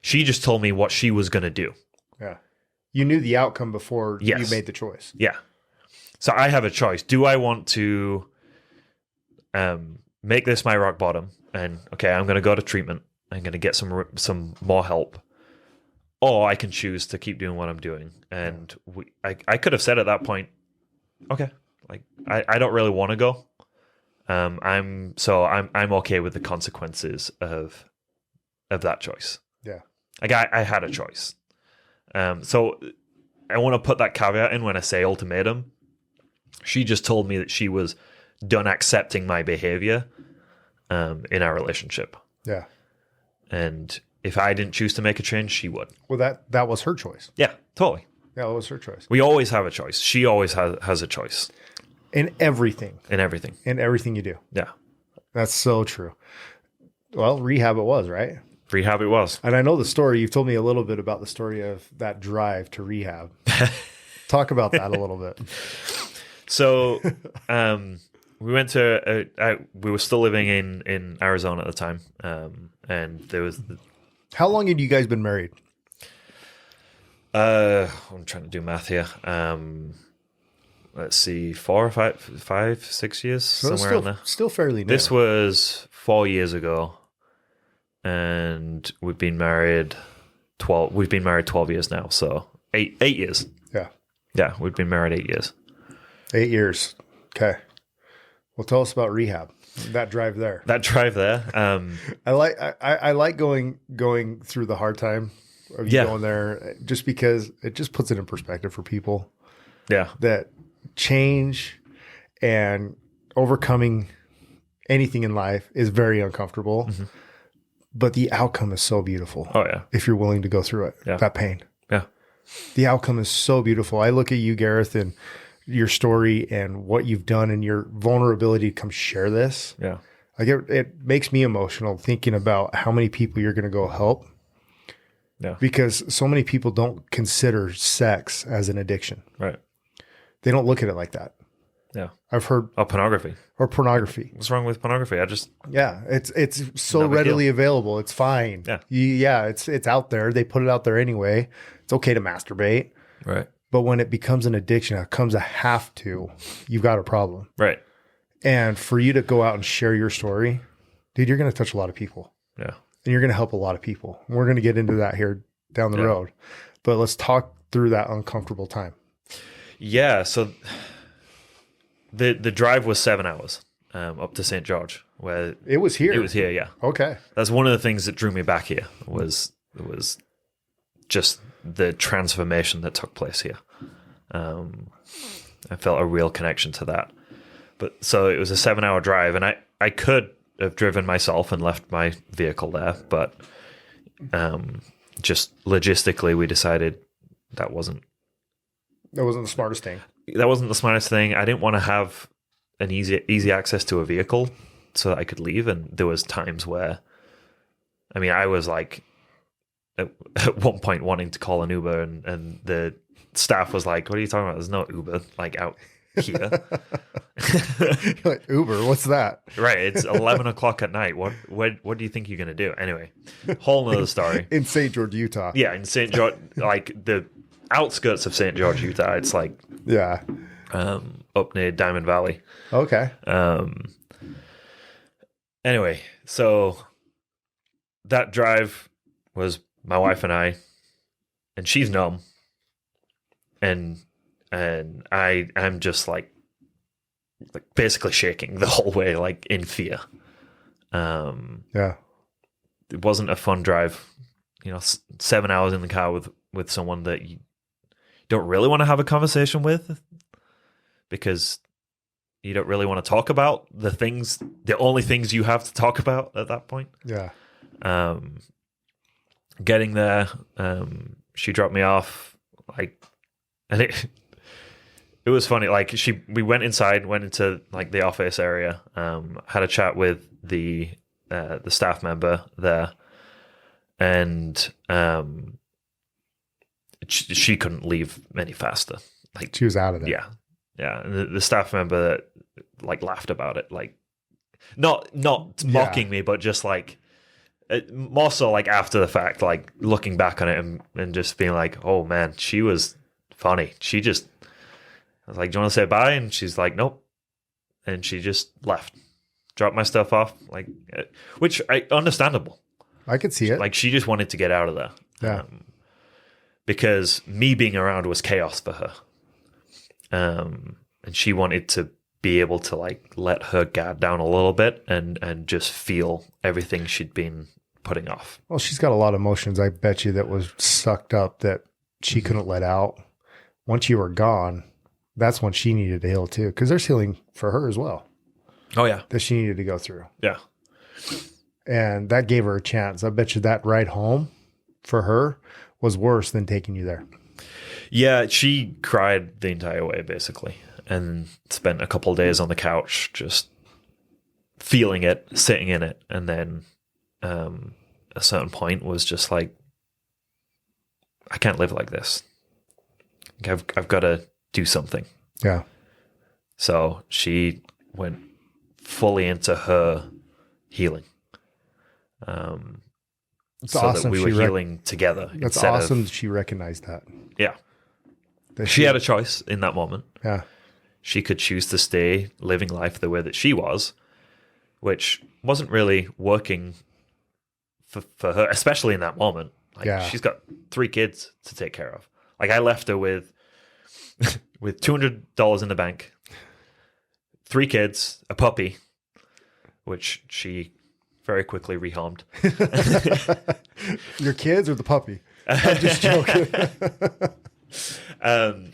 [SPEAKER 1] She just told me what she was going to do.
[SPEAKER 2] Yeah. You knew the outcome before you made the choice.
[SPEAKER 1] Yeah. So I have a choice. Do I want to make this my rock bottom? And, okay, I'm going to go to treatment. I'm going to get some more help. Or I can choose to keep doing what I'm doing. And I could have said at that point, okay, like I don't really want to go. I'm okay with the consequences of that choice.
[SPEAKER 2] Yeah.
[SPEAKER 1] Like I had a choice. So I want to put that caveat in when I say ultimatum. She just told me that she was done accepting my behavior in our relationship.
[SPEAKER 2] Yeah.
[SPEAKER 1] And if I didn't choose to make a change, she would.
[SPEAKER 2] Well, that was her choice.
[SPEAKER 1] Yeah, totally.
[SPEAKER 2] Yeah, that was her choice.
[SPEAKER 1] We always have a choice. She always has a choice.
[SPEAKER 2] In everything.
[SPEAKER 1] In everything.
[SPEAKER 2] In everything you do.
[SPEAKER 1] Yeah.
[SPEAKER 2] That's so true. Well, rehab it was, right?
[SPEAKER 1] Rehab it was.
[SPEAKER 2] And I know the story. You've told me a little bit about the story of that drive to rehab. Talk about that a little bit.
[SPEAKER 1] So we went to, we were still living in Arizona at the time. And there was...
[SPEAKER 2] How long had you guys been married?
[SPEAKER 1] I'm trying to do math here. Let's see, 4 or 5, 6 years,
[SPEAKER 2] So
[SPEAKER 1] somewhere in there.
[SPEAKER 2] Still fairly new.
[SPEAKER 1] This was 4 years ago, and we've been married 12. We've been married 12 years now, so 8 years.
[SPEAKER 2] Yeah.
[SPEAKER 1] Yeah, we've been married 8 years.
[SPEAKER 2] 8 years. Okay. Well, tell us about rehab. That drive there.
[SPEAKER 1] That drive there.
[SPEAKER 2] I like going through the hard time of you going there, just because it just puts it in perspective for people.
[SPEAKER 1] Yeah.
[SPEAKER 2] That change and overcoming anything in life is very uncomfortable, but the outcome is so beautiful.
[SPEAKER 1] Oh yeah.
[SPEAKER 2] If you're willing to go through it, that pain.
[SPEAKER 1] Yeah.
[SPEAKER 2] The outcome is so beautiful. I look at you, Gareth, and your story and what you've done and your vulnerability to come share this.
[SPEAKER 1] Yeah.
[SPEAKER 2] Like it makes me emotional thinking about how many people you're going to go help.
[SPEAKER 1] Yeah.
[SPEAKER 2] Because so many people don't consider sex as an addiction.
[SPEAKER 1] Right.
[SPEAKER 2] They don't look at it like that.
[SPEAKER 1] Yeah.
[SPEAKER 2] I've heard.
[SPEAKER 1] Oh, pornography.
[SPEAKER 2] Or pornography.
[SPEAKER 1] What's wrong with pornography?
[SPEAKER 2] It's so readily available. It's fine.
[SPEAKER 1] Yeah.
[SPEAKER 2] It's out there. They put it out there anyway. It's okay to masturbate.
[SPEAKER 1] Right.
[SPEAKER 2] But when it becomes an addiction, it becomes a have to, you've got a problem.
[SPEAKER 1] Right.
[SPEAKER 2] And for you to go out and share your story, dude, you're going to touch a lot of people.
[SPEAKER 1] Yeah.
[SPEAKER 2] And you're going to help a lot of people. And we're going to get into that here down the road. But let's talk through that uncomfortable time.
[SPEAKER 1] Yeah. So the drive was 7 hours up to St. George, where
[SPEAKER 2] it was here.
[SPEAKER 1] It was here. Yeah.
[SPEAKER 2] Okay.
[SPEAKER 1] That's one of the things that drew me back here was just the transformation that took place here. I felt a real connection to that. But so it was a 7 hour drive, and I could have driven myself and left my vehicle there, but just logistically, we decided that wasn't
[SPEAKER 2] the smartest thing.
[SPEAKER 1] That wasn't the smartest thing. I didn't want to have an easy access to a vehicle so that I could leave. And there was times where, I mean, I was like at one point wanting to call an Uber, and the staff was like, "What are you talking about? There's no Uber like out here."
[SPEAKER 2] You're like, Uber, what's that?
[SPEAKER 1] Right, it's 11 o'clock at night. What do you think you're gonna do? Anyway, whole nother story.
[SPEAKER 2] In St. George, Utah.
[SPEAKER 1] Yeah, in St. George, like the outskirts of St. George, Utah. It's like up near Diamond Valley.
[SPEAKER 2] Okay.
[SPEAKER 1] Anyway, so that drive was my wife and I, and she's numb, and I'm just like basically shaking the whole way, like in fear.
[SPEAKER 2] Yeah.
[SPEAKER 1] It wasn't a fun drive, 7 hours in the car with someone that you don't really want to have a conversation with, because you don't really want to talk about the only things you have to talk about at that point.
[SPEAKER 2] Yeah.
[SPEAKER 1] Getting there, she dropped me off, and it was funny. Like we went inside, went into like the office area, had a chat with the staff member there, and she couldn't leave any faster. Like
[SPEAKER 2] she was out of there.
[SPEAKER 1] Yeah. Yeah. And the staff member that like laughed about it, like not mocking me, but just like more so like after the fact, like looking back on it and just being like, oh man, she was funny. I was like, do you want to say bye? And she's like, nope. And she just left, dropped my stuff off, like, which understandable.
[SPEAKER 2] I could see it.
[SPEAKER 1] Like she just wanted to get out of there.
[SPEAKER 2] Yeah.
[SPEAKER 1] Because me being around was chaos for her. And she wanted to be able to like let her guard down a little bit and just feel everything she'd been putting off.
[SPEAKER 2] Well, she's got a lot of emotions, I bet you, that was sucked up that she couldn't let out. Once you were gone, that's when she needed to heal too, because there's healing for her as well.
[SPEAKER 1] Oh yeah,
[SPEAKER 2] that she needed to go through.
[SPEAKER 1] Yeah,
[SPEAKER 2] and that gave her a chance. I bet you that ride home for her was worse than taking you there.
[SPEAKER 1] Yeah, she cried the entire way basically, and spent a couple of days on the couch just feeling it, sitting in it, and then a certain point was just like, I can't live like this. I've got to do something.
[SPEAKER 2] Yeah.
[SPEAKER 1] So she went fully into her healing.
[SPEAKER 2] It's
[SPEAKER 1] so
[SPEAKER 2] awesome.
[SPEAKER 1] that we were healing together.
[SPEAKER 2] That's awesome. She recognized that.
[SPEAKER 1] Yeah. She had a choice in that moment.
[SPEAKER 2] Yeah.
[SPEAKER 1] She could choose to stay living life the way that she was, which wasn't really working for her, especially in that moment. Like she's got 3 kids to take care of. Like I left her with $200 in the bank, 3 kids, a puppy, which she very quickly rehomed.
[SPEAKER 2] Your kids or the puppy? I'm just joking.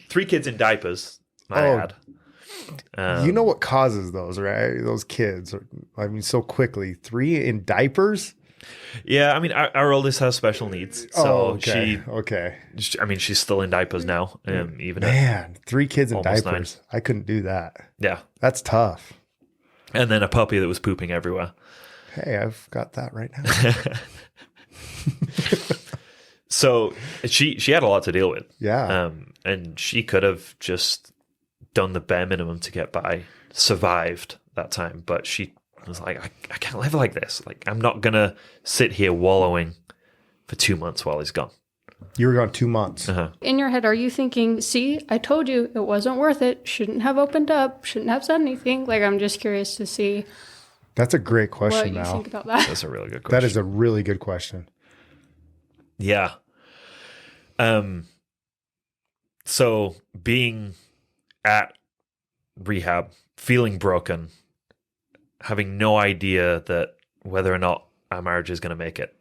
[SPEAKER 1] 3 kids in diapers, my ad.
[SPEAKER 2] You know what causes those, right? Those kids, so quickly. 3 in diapers?
[SPEAKER 1] Yeah, I mean, our oldest has special needs, so
[SPEAKER 2] okay.
[SPEAKER 1] I mean, she's still in diapers now, even.
[SPEAKER 2] Man, 3 kids in diapers.
[SPEAKER 1] 9.
[SPEAKER 2] I couldn't do that.
[SPEAKER 1] Yeah,
[SPEAKER 2] that's tough.
[SPEAKER 1] And then a puppy that was pooping everywhere.
[SPEAKER 2] Hey, I've got that right now.
[SPEAKER 1] So she had a lot to deal with.
[SPEAKER 2] Yeah,
[SPEAKER 1] and she could have just done the bare minimum to get by, survived that time, but she was like, I can't live like this. Like, I'm not gonna sit here wallowing for 2 months while he's gone.
[SPEAKER 2] You were gone 2 months.
[SPEAKER 1] Uh-huh.
[SPEAKER 3] In your head, are you thinking, see, I told you it wasn't worth it, shouldn't have opened up, shouldn't have said anything? Like, I'm just curious to see.
[SPEAKER 2] That's a great question,
[SPEAKER 3] what you
[SPEAKER 2] Mal.
[SPEAKER 3] think about that.
[SPEAKER 1] That's a really good question.
[SPEAKER 2] That is a really good question.
[SPEAKER 1] Yeah. So being at rehab, feeling broken, having no idea that whether or not our marriage is going to make it.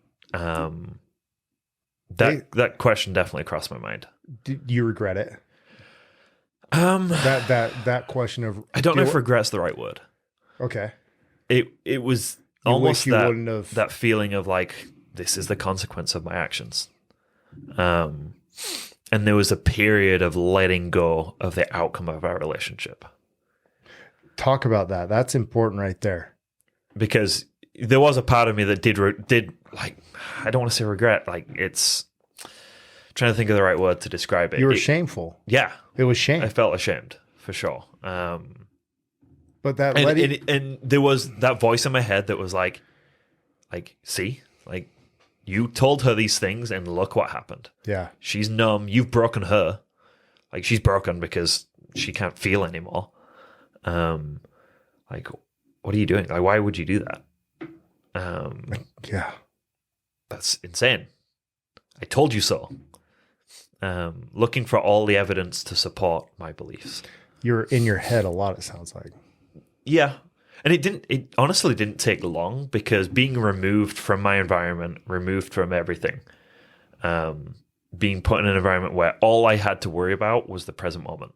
[SPEAKER 1] That question definitely crossed my mind.
[SPEAKER 2] Do you regret it? That question of,
[SPEAKER 1] I don't know if regret's the right word.
[SPEAKER 2] Okay.
[SPEAKER 1] It was almost
[SPEAKER 2] you wouldn't have.
[SPEAKER 1] that feeling of like, this is the consequence of my actions. And there was a period of letting go of the outcome of our relationship.
[SPEAKER 2] Talk about that. That's important right there.
[SPEAKER 1] Because there was a part of me that did like, I don't want to say regret. Like, it's trying to think of the right word to describe it.
[SPEAKER 2] You were shameful.
[SPEAKER 1] Yeah.
[SPEAKER 2] It was shame.
[SPEAKER 1] I felt ashamed for sure.
[SPEAKER 2] But that
[SPEAKER 1] and there was that voice in my head that was like, see, like, you told her these things and look what happened.
[SPEAKER 2] Yeah.
[SPEAKER 1] She's numb. You've broken her. Like, she's broken because she can't feel anymore. Like, what are you doing? Like, why would you do that?
[SPEAKER 2] Yeah.
[SPEAKER 1] That's insane. I told you so. Looking for all the evidence to support my beliefs.
[SPEAKER 2] You're in your head a lot, it sounds like.
[SPEAKER 1] Yeah. And it honestly didn't take long, because being removed from my environment, removed from everything, being put in an environment where all I had to worry about was the present moment,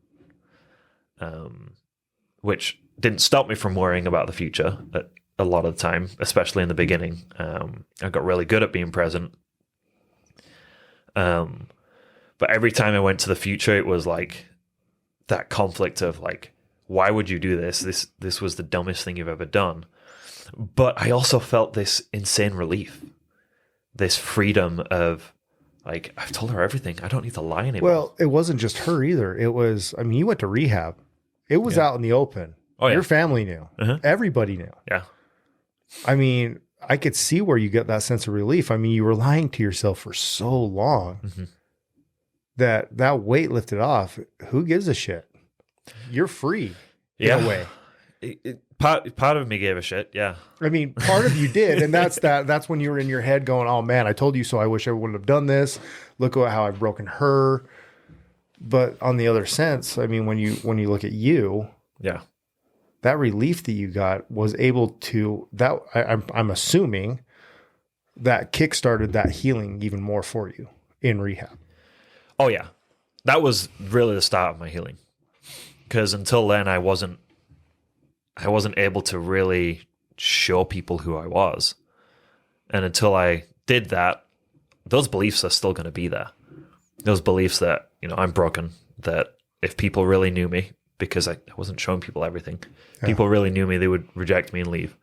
[SPEAKER 1] which didn't stop me from worrying about the future a lot of the time, especially in the beginning. I got really good at being present. But every time I went to the future, it was like that conflict of like, why would you do this? This was the dumbest thing you've ever done. But I also felt this insane relief, this freedom of like, I've told her everything. I don't need to lie anymore.
[SPEAKER 2] Well, it wasn't just her either. It was, I mean, you went to rehab. It was out in the open.
[SPEAKER 1] Oh, yeah.
[SPEAKER 2] Your family knew.
[SPEAKER 1] Uh-huh.
[SPEAKER 2] Everybody knew.
[SPEAKER 1] Yeah.
[SPEAKER 2] I mean, I could see where you get that sense of relief. I mean, you were lying to yourself for so long that weight lifted off. Who gives a shit? You're free in a way.
[SPEAKER 1] Part of me gave a shit. Yeah.
[SPEAKER 2] I mean, part of you did. And that's when you were in your head going, oh man, I told you so. I wish I wouldn't have done this. Look at how I've broken her. But on the other sense, I mean, when you look at you,
[SPEAKER 1] yeah,
[SPEAKER 2] that relief that you got was able to, that I'm assuming that kickstarted that healing even more for you in rehab.
[SPEAKER 1] Oh yeah. That was really the start of my healing. Because until then I wasn't able to really show people who I was. And until I did that, those beliefs are still going to be there. Those beliefs that, I'm broken, that if people really knew me, because I wasn't showing people everything, people really knew me, they would reject me and leave.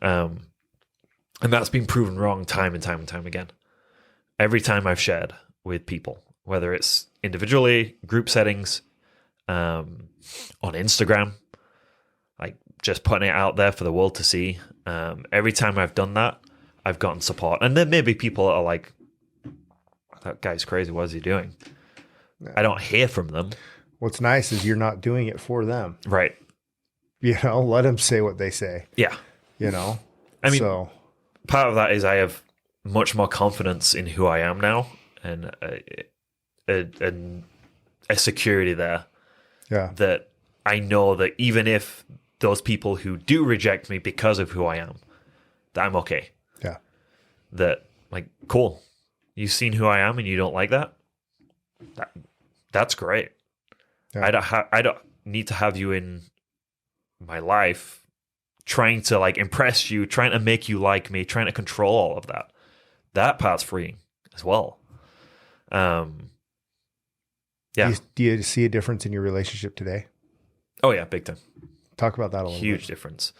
[SPEAKER 1] And that's been proven wrong time and time and time again. Every time I've shared with people, whether it's individually, group settings, on Instagram, like just putting it out there for the world to see. Every time I've done that, I've gotten support. And then maybe people are like, that guy's crazy. What is he doing? I don't hear from them.
[SPEAKER 2] What's nice is you're not doing it for them.
[SPEAKER 1] Right.
[SPEAKER 2] Let them say what they say.
[SPEAKER 1] Yeah. I mean, part of that is I have much more confidence in who I am now, and a security there.
[SPEAKER 2] Yeah.
[SPEAKER 1] That I know that even if those people who do reject me because of who I am, that I'm okay.
[SPEAKER 2] Yeah.
[SPEAKER 1] That, like, cool. You've seen who I am and you don't like that? That's great. Yeah. I don't need to have you in my life trying to like impress you, trying to make you like me, trying to control all of that. That part's freeing as well. Yeah.
[SPEAKER 2] Do you see a difference in your relationship today?
[SPEAKER 1] Oh yeah, big time.
[SPEAKER 2] Talk about that a little bit.
[SPEAKER 1] Huge difference.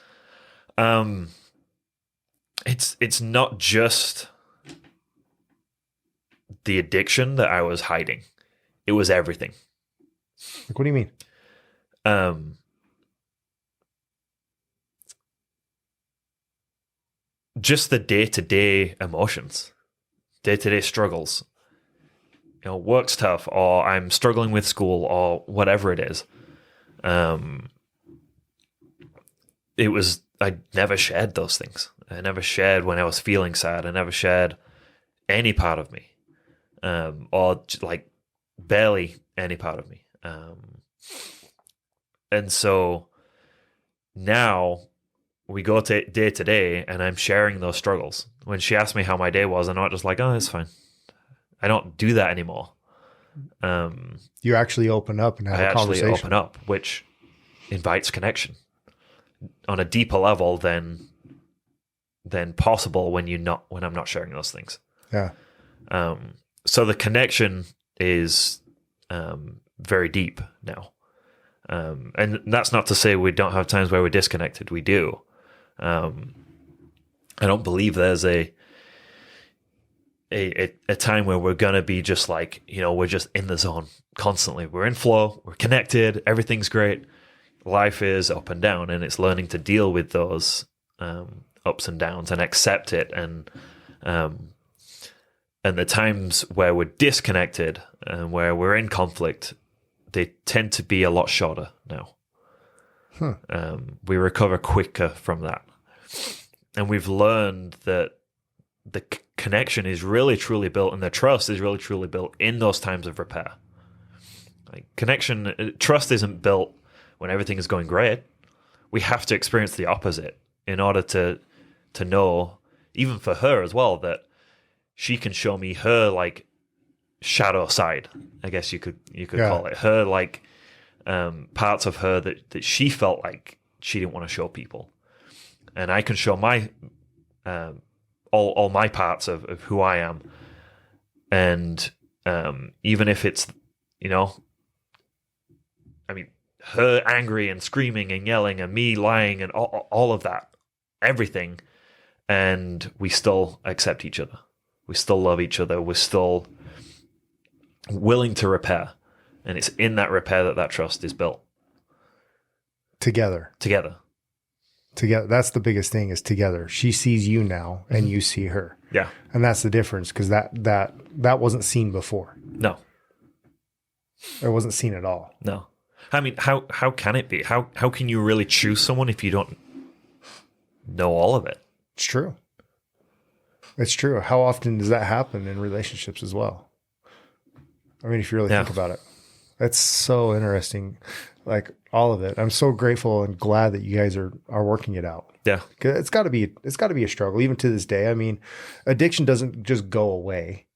[SPEAKER 1] It's not just the addiction that I was hiding. It was everything.
[SPEAKER 2] Like, what do you mean?
[SPEAKER 1] Just the day-to-day emotions, day-to-day struggles. Work's tough, or I'm struggling with school, or whatever it is. I never shared those things. I never shared when I was feeling sad. I never shared any part of me, or like barely any part of me. And so now we go to day to day, and I'm sharing those struggles. When she asked me how my day was, I'm not just like, oh, it's fine. I don't do that anymore.
[SPEAKER 2] You actually open up and have a conversation.
[SPEAKER 1] I actually open up, which invites connection on a deeper level than than possible when I'm not sharing those things.
[SPEAKER 2] Yeah.
[SPEAKER 1] So the connection is very deep now. And that's not to say we don't have times where we're disconnected. We do. I don't believe there's a time where we're going to be just like, we're just in the zone constantly. We're in flow, we're connected, everything's great. Life is up and down, and it's learning to deal with those ups and downs and accept it. And the times where we're disconnected and where we're in conflict, they tend to be a lot shorter now. We recover quicker from that. And we've learned that the connection is really truly built, and the trust is really truly built in those times of repair. Like trust isn't built when everything is going great. We have to experience the opposite in order to know, even for her as well, that she can show me her like shadow side, I guess you could call it, her like parts of her that she felt like she didn't want to show people, and I can show my all my parts of who I am, and even if it's her angry and screaming and yelling and me lying and all of that, everything, and we still accept each other, we still love each other, we're still willing to repair, and it's in that repair that trust is built.
[SPEAKER 2] Together. That's the biggest thing, is together. She sees you now, and you see her.
[SPEAKER 1] Yeah,
[SPEAKER 2] and that's the difference, because that wasn't seen before.
[SPEAKER 1] No,
[SPEAKER 2] it wasn't seen at all.
[SPEAKER 1] No, I mean, how can it be? How can you really choose someone if you don't know all of it?
[SPEAKER 2] It's true. It's true. How often does that happen in relationships as well? I mean, if you really think about it, that's so interesting. Like all of it. I'm so grateful and glad that you guys are working it out.
[SPEAKER 1] Yeah.
[SPEAKER 2] 'Cause it's gotta be a struggle, even to this day. I mean, addiction doesn't just go away.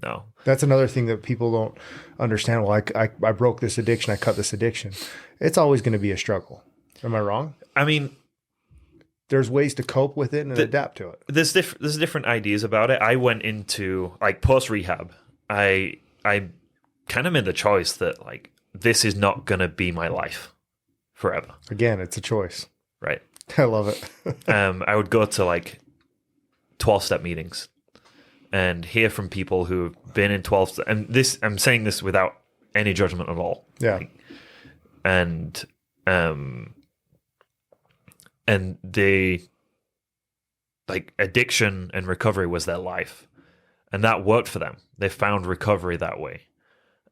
[SPEAKER 1] No.
[SPEAKER 2] That's another thing that people don't understand. Well, I broke this addiction. I cut this addiction. It's always going to be a struggle. Am I wrong?
[SPEAKER 1] I mean,
[SPEAKER 2] there's ways to cope with it and adapt to it.
[SPEAKER 1] There's different ideas about it. I went into like post rehab. I kind of made the choice that like this is not going to be my life forever.
[SPEAKER 2] Again, it's a choice.
[SPEAKER 1] Right.
[SPEAKER 2] I love it.
[SPEAKER 1] I would go to like 12-step meetings and hear from people who've been in 12 and this, I'm saying this without any judgment at all.
[SPEAKER 2] Yeah.
[SPEAKER 1] Like, and they like addiction and recovery was their life, and that worked for them. They found recovery that way.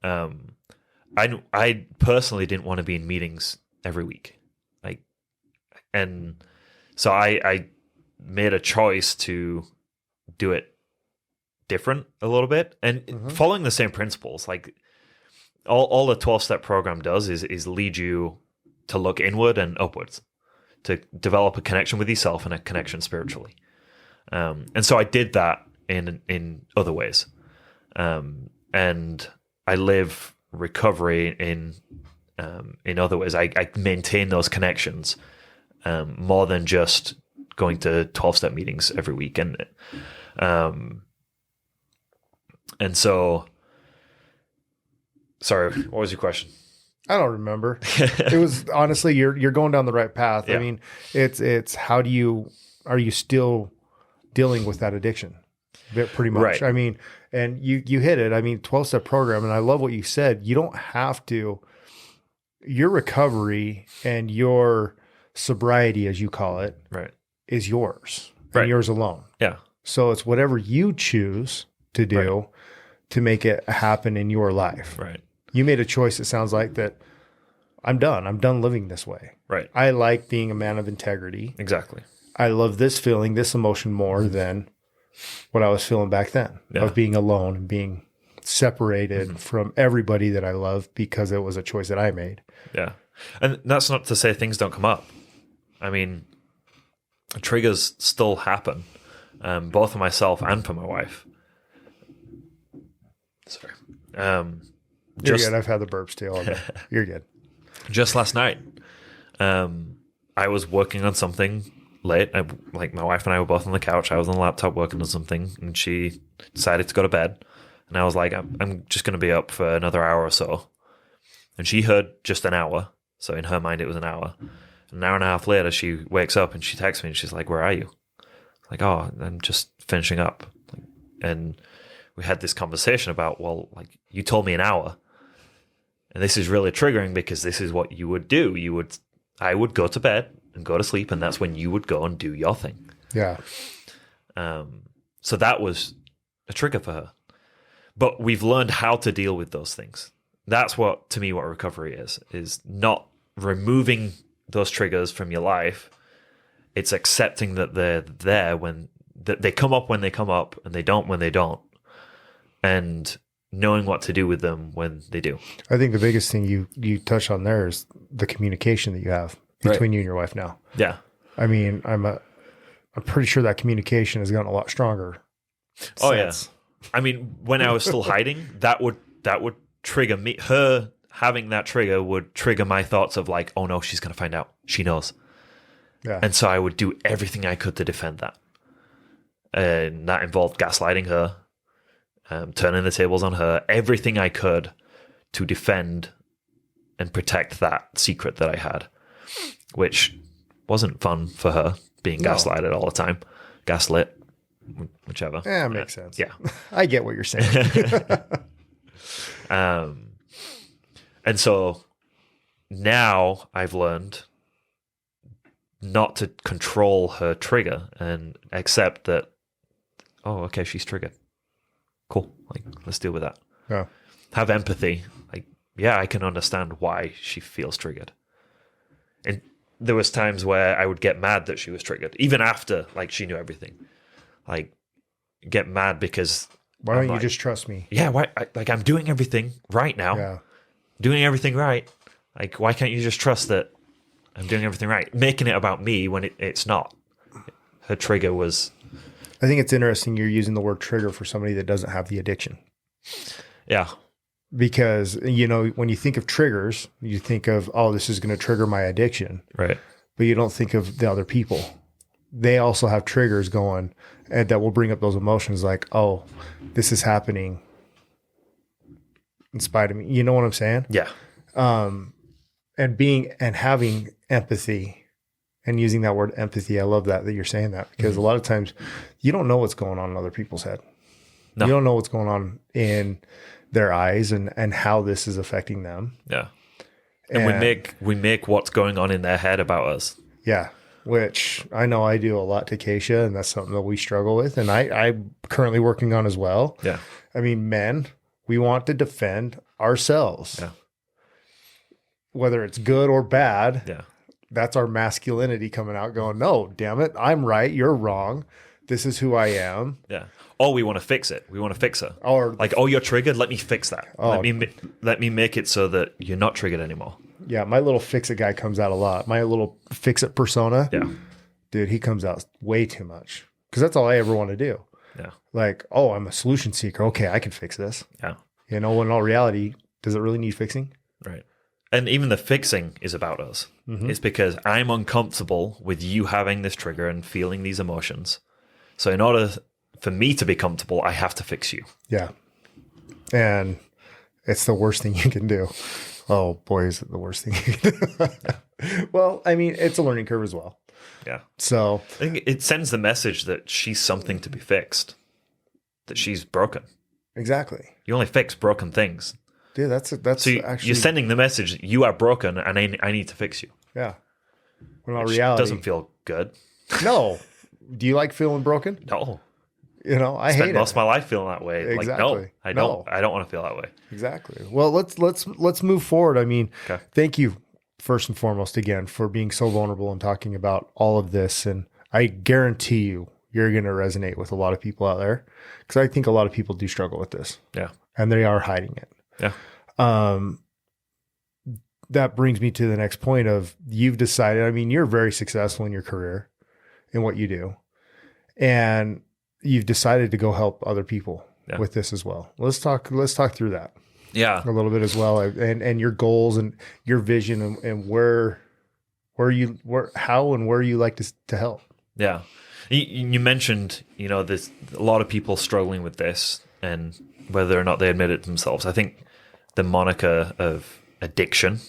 [SPEAKER 1] I personally didn't want to be in meetings every week. And so I made a choice to do it different a little bit and following the same principles. Like all the 12-step program does is lead you to look inward and upwards, to develop a connection with yourself and a connection spiritually. And so I did that in other ways. And I live recovery in other ways. I maintain those connections more than just going to 12-step meetings every week. And so, sorry, what was your question?
[SPEAKER 2] I don't remember. It was honestly, you're going down the right path.
[SPEAKER 1] Yeah.
[SPEAKER 2] I mean, it's are you still dealing with that addiction? Pretty much.
[SPEAKER 1] Right.
[SPEAKER 2] I mean, and you hit it. I mean, 12-step program. And I love what you said. You don't have to, your recovery and your sobriety, as you call it,
[SPEAKER 1] Right.
[SPEAKER 2] is yours
[SPEAKER 1] Right.
[SPEAKER 2] and yours alone.
[SPEAKER 1] Yeah.
[SPEAKER 2] So it's whatever you choose to do to make it happen in your life.
[SPEAKER 1] Right.
[SPEAKER 2] You made a choice, it sounds like, that I'm done living this way.
[SPEAKER 1] Right.
[SPEAKER 2] I like being a man of integrity.
[SPEAKER 1] Exactly.
[SPEAKER 2] I love this feeling, this emotion more than what I was feeling back then of being alone and being separated from everybody that I love because it was a choice that I made.
[SPEAKER 1] Yeah. And that's not to say things don't come up. I mean, triggers still happen, both for myself and for my wife. Sorry.
[SPEAKER 2] You're good. I've had the burps too all day. You're good.
[SPEAKER 1] Just last night, I was working on something late. Like my wife and I were both on the couch. I was on the laptop working on something, and she decided to go to bed. And I was like, I'm just going to be up for another hour or so. And she heard just an hour. So in her mind, it was an hour. An hour and a half later, she wakes up and she texts me and she's like, "Where are you?" Like, "Oh, I'm just finishing up." And we had this conversation about, well, like, you told me an hour. And this is really triggering because this is what you would do. I would go to bed and go to sleep, and that's when you would go and do your thing.
[SPEAKER 2] Yeah.
[SPEAKER 1] So that was a trigger for her. But we've learned how to deal with those things. That's what, to me, what recovery is not removing those triggers from your life. It's accepting that they're there that they come up when they come up and they don't when they don't. And knowing what to do with them when they do.
[SPEAKER 2] I think the biggest thing you touch on there is the communication that you have between you and your wife now.
[SPEAKER 1] Yeah.
[SPEAKER 2] I mean, I'm pretty sure that communication has gotten a lot stronger.
[SPEAKER 1] Oh, yes. Yeah. I mean, when I was still hiding, that would trigger me. Her having that trigger would trigger my thoughts of like, oh no, she's going to find out. She knows.
[SPEAKER 2] Yeah.
[SPEAKER 1] And so I would do everything I could to defend that. And that involved gaslighting her, turning the tables on her, everything I could to defend and protect that secret that I had, which wasn't fun for her, being gaslighted all the time. Gaslit, whichever.
[SPEAKER 2] Yeah, it makes sense.
[SPEAKER 1] Yeah.
[SPEAKER 2] I get what you're saying.
[SPEAKER 1] And so now I've learned not to control her trigger and accept that, oh, okay, she's triggered. Cool. Like, let's deal with that.
[SPEAKER 2] Yeah.
[SPEAKER 1] Have empathy. Like, yeah, I can understand why she feels triggered. And there was times where I would get mad that she was triggered, even after, like, she knew everything. Like, get mad because...
[SPEAKER 2] Why don't you just trust me?
[SPEAKER 1] Yeah, why? I'm doing everything right now.
[SPEAKER 2] Yeah.
[SPEAKER 1] Doing everything right. Like, why can't you just trust that I'm doing everything right? Making it about me when it's not. Her trigger was...
[SPEAKER 2] I think it's interesting you're using the word trigger for somebody that doesn't have the addiction.
[SPEAKER 1] Yeah.
[SPEAKER 2] Because, you know, when you think of triggers, you think of, oh, this is going to trigger my addiction.
[SPEAKER 1] Right.
[SPEAKER 2] But you don't think of the other people. They also have triggers going and that will bring up those emotions like, oh, this is happening in spite of me. You know what I'm saying?
[SPEAKER 1] Yeah.
[SPEAKER 2] And having empathy and using that word empathy. I love that you're saying that because a lot of times you don't know what's going on in other people's head. No. You don't know what's going on in their eyes and how this is affecting them.
[SPEAKER 1] Yeah. And we make what's going on in their head about us.
[SPEAKER 2] Yeah. Which I know I do a lot to Keisha, and that's something that we struggle with. And I'm currently working on as well.
[SPEAKER 1] Yeah.
[SPEAKER 2] I mean, men, we want to defend ourselves.
[SPEAKER 1] Yeah.
[SPEAKER 2] Whether it's good or bad.
[SPEAKER 1] Yeah.
[SPEAKER 2] That's our masculinity coming out going, no, damn it. I'm right. You're wrong. This is who I am.
[SPEAKER 1] Yeah. Or we want to fix it. We want to fix her.
[SPEAKER 2] Or
[SPEAKER 1] like, oh, you're triggered. Let me fix that.
[SPEAKER 2] Oh.
[SPEAKER 1] Let me make it so that you're not triggered anymore.
[SPEAKER 2] Yeah, my little fix-it guy comes out a lot. My little fix-it persona, dude, he comes out way too much because that's all I ever want to do.
[SPEAKER 1] Yeah. Like,
[SPEAKER 2] oh, I'm a solution seeker. Okay, I can fix this.
[SPEAKER 1] Yeah.
[SPEAKER 2] You know, when in all reality, does it really need fixing?
[SPEAKER 1] Right. And even the fixing is about us. Mm-hmm. It's because I'm uncomfortable with you having this trigger and feeling these emotions. So in order for me to be comfortable, I have to fix you.
[SPEAKER 2] Yeah. And it's the worst thing you can do. Oh, boy, is it the worst thing you can do. Well, I mean, it's a learning curve as well.
[SPEAKER 1] Yeah.
[SPEAKER 2] So
[SPEAKER 1] I think it sends the message that she's something to be fixed, that she's broken.
[SPEAKER 2] Exactly.
[SPEAKER 1] You only fix broken things.
[SPEAKER 2] Dude, that's
[SPEAKER 1] so
[SPEAKER 2] actually...
[SPEAKER 1] You're sending the message, you are broken, and I need to fix you.
[SPEAKER 2] Yeah. When in reality...
[SPEAKER 1] doesn't feel good.
[SPEAKER 2] No. Do you like feeling broken?
[SPEAKER 1] No.
[SPEAKER 2] You know, I hate it.
[SPEAKER 1] Spent most of my life feeling that way.
[SPEAKER 2] Exactly.
[SPEAKER 1] Like, no, I don't. I don't want to feel that way.
[SPEAKER 2] Exactly. Well, let's move forward. I mean, Thank you first and foremost again for being so vulnerable and talking about all of this. And I guarantee you're going to resonate with a lot of people out there because I think a lot of people do struggle with this.
[SPEAKER 1] Yeah.
[SPEAKER 2] And they are hiding it.
[SPEAKER 1] Yeah.
[SPEAKER 2] That brings me to the next point of you've decided, I mean, you're very successful in your career in what you do. And you've decided to go help other people with this as well. Let's talk through that.
[SPEAKER 1] Yeah.
[SPEAKER 2] A little bit as well. And your goals and your vision and how and where you like to help.
[SPEAKER 1] Yeah. You mentioned, there's a lot of people struggling with this and whether or not they admit it themselves. I think the moniker of addiction,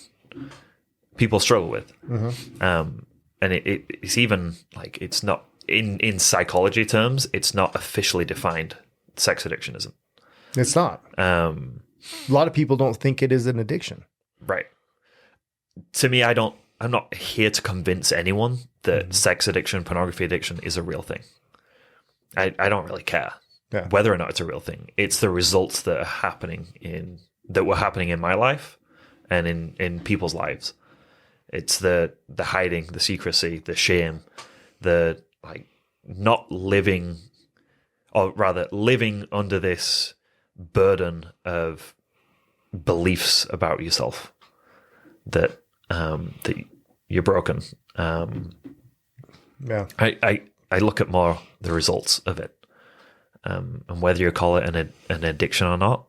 [SPEAKER 1] people struggle with. And it's even like, it's not, in psychology terms, it's not officially defined. Sex addiction isn't.
[SPEAKER 2] It's not. A lot of people don't think it is an addiction.
[SPEAKER 1] Right. To me, I'm not here to convince anyone that sex addiction, pornography addiction is a real thing. I don't really care whether or not it's a real thing. It's the results that were happening in my life and in people's lives. It's the hiding, the secrecy, the shame, the not living, or rather living under this burden of beliefs about yourself that you're broken. I look at more the results of it, and whether you call it an addiction or not,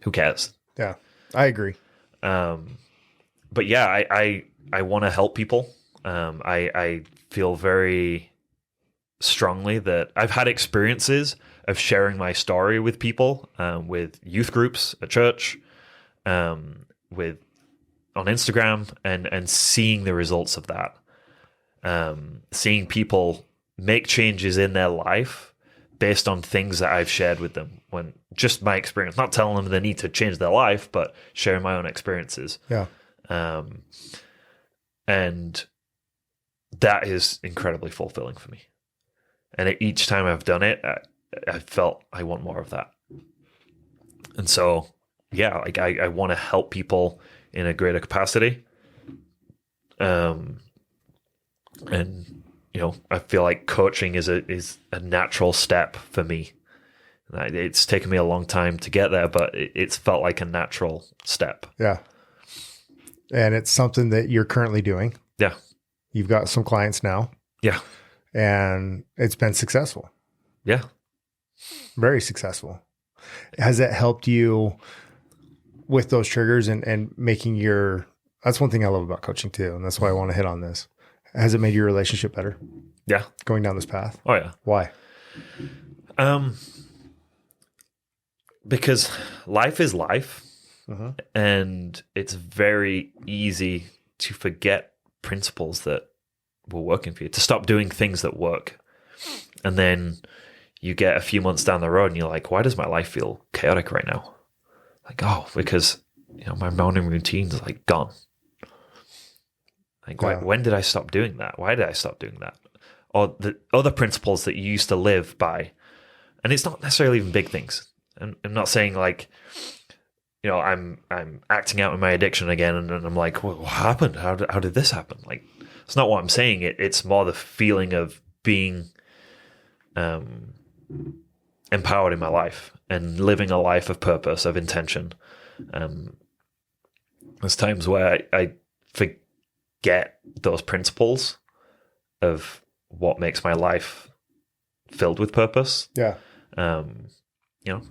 [SPEAKER 1] who cares?
[SPEAKER 2] Yeah, I agree.
[SPEAKER 1] But yeah, I want to help people. I feel very strongly that I've had experiences of sharing my story with people, with youth groups at church, with on Instagram, and seeing the results of that. Seeing people make changes in their life based on things that I've shared with them, when just my experience, not telling them they need to change their life, but sharing my own experiences.
[SPEAKER 2] Yeah.
[SPEAKER 1] And that is incredibly fulfilling for me. And each time I've done it, I felt I want more of that. And so, yeah, I want to help people in a greater capacity. And I feel like coaching is a natural step for me. It's taken me a long time to get there, but it's felt like a natural step.
[SPEAKER 2] Yeah. And it's something that you're currently doing.
[SPEAKER 1] Yeah.
[SPEAKER 2] You've got some clients now.
[SPEAKER 1] Yeah.
[SPEAKER 2] And it's been successful.
[SPEAKER 1] Yeah.
[SPEAKER 2] Very successful. Has that helped you with those triggers and making that's one thing I love about coaching too. And that's why I want to hit on this. Has it made your relationship better?
[SPEAKER 1] Yeah.
[SPEAKER 2] Going down this path?
[SPEAKER 1] Oh yeah.
[SPEAKER 2] Why?
[SPEAKER 1] Because life is life, and it's very easy to forget principles that were working for you, to stop doing things that work. And then you get a few months down the road and you're like, why does my life feel chaotic right now? Because my morning routine's gone. When did I stop doing that? Why did I stop doing that? Or the other principles that you used to live by. And it's not necessarily even big things. I'm not saying I'm acting out in my addiction again, and I'm like, what happened? How did this happen? It's not what I'm saying. It's more the feeling of being empowered in my life and living a life of purpose, of intention. There's times where I forget those principles of what makes my life filled with purpose.
[SPEAKER 2] Yeah.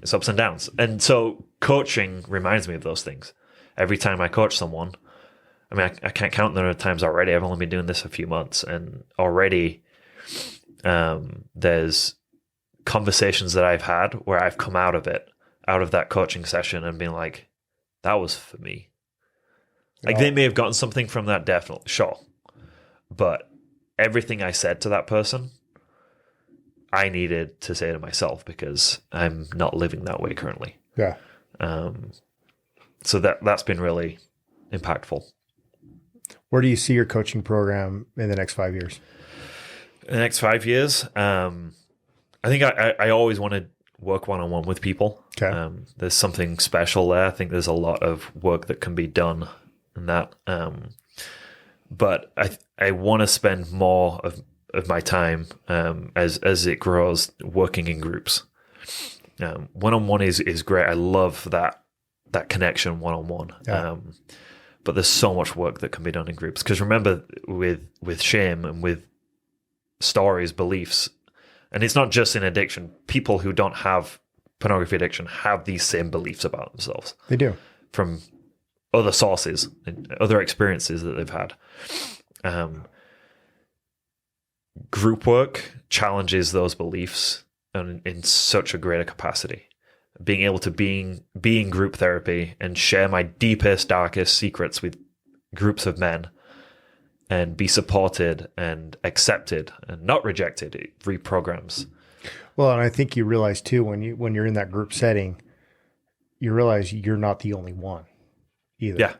[SPEAKER 1] It's ups and downs. And so coaching reminds me of those things. Every time I coach someone, I can't count the number of times already. I've only been doing this a few months, and already there's conversations that I've had where I've come out of that coaching session and been like, that was for me. They may have gotten something from that, definitely, sure. But everything I said to that person, I needed to say to myself, because I'm not living that way currently.
[SPEAKER 2] Yeah.
[SPEAKER 1] So that's been really impactful.
[SPEAKER 2] Where do you see your coaching program in the next 5 years?
[SPEAKER 1] In the next 5 years, I think I always want to work one-on-one with people.
[SPEAKER 2] Okay.
[SPEAKER 1] There's something special there. I think there's a lot of work that can be done in that. But I want to spend more of my time as it grows working in groups. One-on-one is great. I love that connection one-on-one.
[SPEAKER 2] Yeah.
[SPEAKER 1] But there's so much work that can be done in groups. Because remember, with shame and with stories, beliefs, and it's not just in addiction, people who don't have pornography addiction have these same beliefs about themselves.
[SPEAKER 2] They do.
[SPEAKER 1] From other sources and other experiences that they've had. group work challenges those beliefs in such a greater capacity. Being able to be in group therapy and share my deepest, darkest secrets with groups of men and be supported and accepted and not rejected, it reprograms.
[SPEAKER 2] Well, and I think you realize too, when you're in that group setting, you realize you're not the only one either.
[SPEAKER 1] Yeah.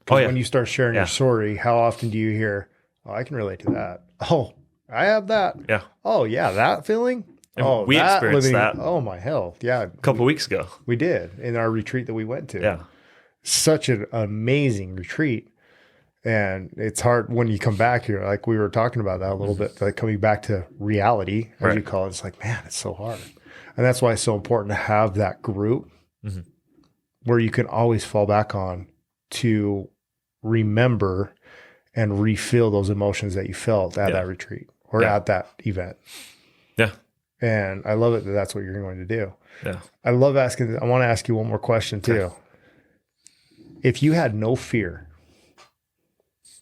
[SPEAKER 2] When you start sharing your story, how often do you hear, "Oh, I can relate to that. Oh, I have that.
[SPEAKER 1] Yeah.
[SPEAKER 2] Oh, yeah, that feeling.
[SPEAKER 1] And
[SPEAKER 2] oh,
[SPEAKER 1] we experienced that.
[SPEAKER 2] Oh my hell, yeah.
[SPEAKER 1] A couple of weeks ago.
[SPEAKER 2] We did in our retreat that we went to.
[SPEAKER 1] Yeah.
[SPEAKER 2] Such an amazing retreat. And it's hard when you come back here, like we were talking about that a little bit, like coming back to reality, as you call it. It's like, man, it's so hard. And that's why it's so important to have that group where you can always fall back on to remember and refill those emotions that you felt at that retreat or at that event.
[SPEAKER 1] Yeah.
[SPEAKER 2] And I love it that that's what you're going to do.
[SPEAKER 1] Yeah.
[SPEAKER 2] I want to ask you one more question too. Okay. If you had no fear,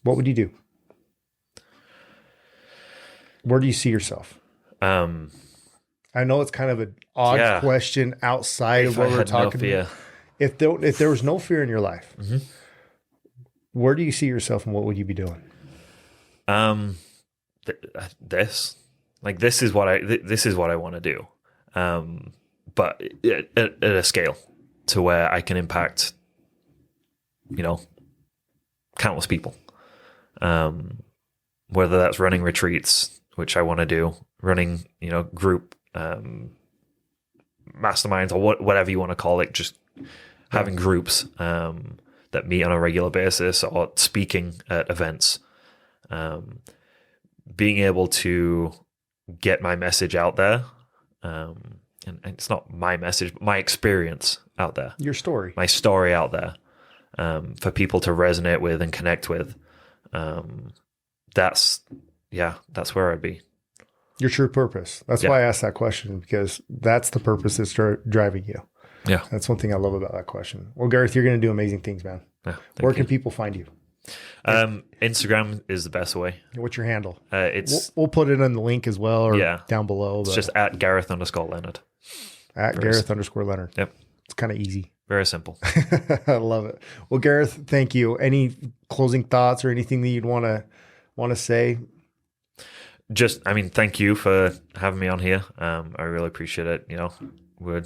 [SPEAKER 2] what would you do? Where do you see yourself? I know it's kind of an odd question outside of what we're talking about. If there was no fear in your life, where do you see yourself and what would you be doing?
[SPEAKER 1] This is what I want to do. But at a scale to where I can impact, countless people. Whether that's running retreats, which I want to do, running, group masterminds or whatever you want to call it, just having groups that meet on a regular basis or speaking at events, being able to get my message out there. And it's not my message, but my experience out there.
[SPEAKER 2] Your story. My
[SPEAKER 1] story out there for people to resonate with and connect with. That's where I'd be.
[SPEAKER 2] Your true purpose. That's why I asked that question, because that's the purpose that's driving you.
[SPEAKER 1] Yeah.
[SPEAKER 2] That's one thing I love about that question. Well, Gareth, you're going to do amazing things, man.
[SPEAKER 1] Yeah,
[SPEAKER 2] where can people find you?
[SPEAKER 1] Instagram is the best way.
[SPEAKER 2] What's your handle?
[SPEAKER 1] We'll
[SPEAKER 2] put it in the link as well or down below.
[SPEAKER 1] It's just at Gareth_Leonard.
[SPEAKER 2] At Gareth_Leonard.
[SPEAKER 1] Yep.
[SPEAKER 2] It's kind of easy.
[SPEAKER 1] Very simple.
[SPEAKER 2] I love it. Well, Gareth, thank you. Any closing thoughts or anything that you'd want to say?
[SPEAKER 1] Thank you for having me on here. I really appreciate it. We're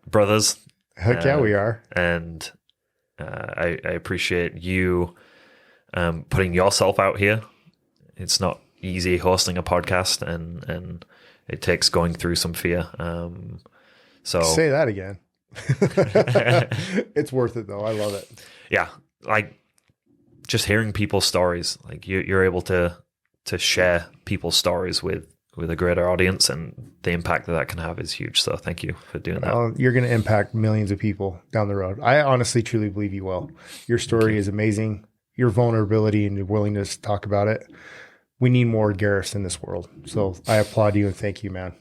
[SPEAKER 1] brothers.
[SPEAKER 2] Heck yeah, we are.
[SPEAKER 1] And I appreciate you putting yourself out here. It's not easy hosting a podcast, and it takes going through some fear. So
[SPEAKER 2] say that again. It's worth it though. I love it.
[SPEAKER 1] Yeah, just hearing people's stories. You're able to share people's stories with a greater audience, and the impact that can have is huge. So thank you for doing that.
[SPEAKER 2] You're going to impact millions of people down the road. I honestly, truly believe you will. Your story is amazing. Your vulnerability and your willingness to talk about it. We need more Gareths in this world. So I applaud you and thank you, man.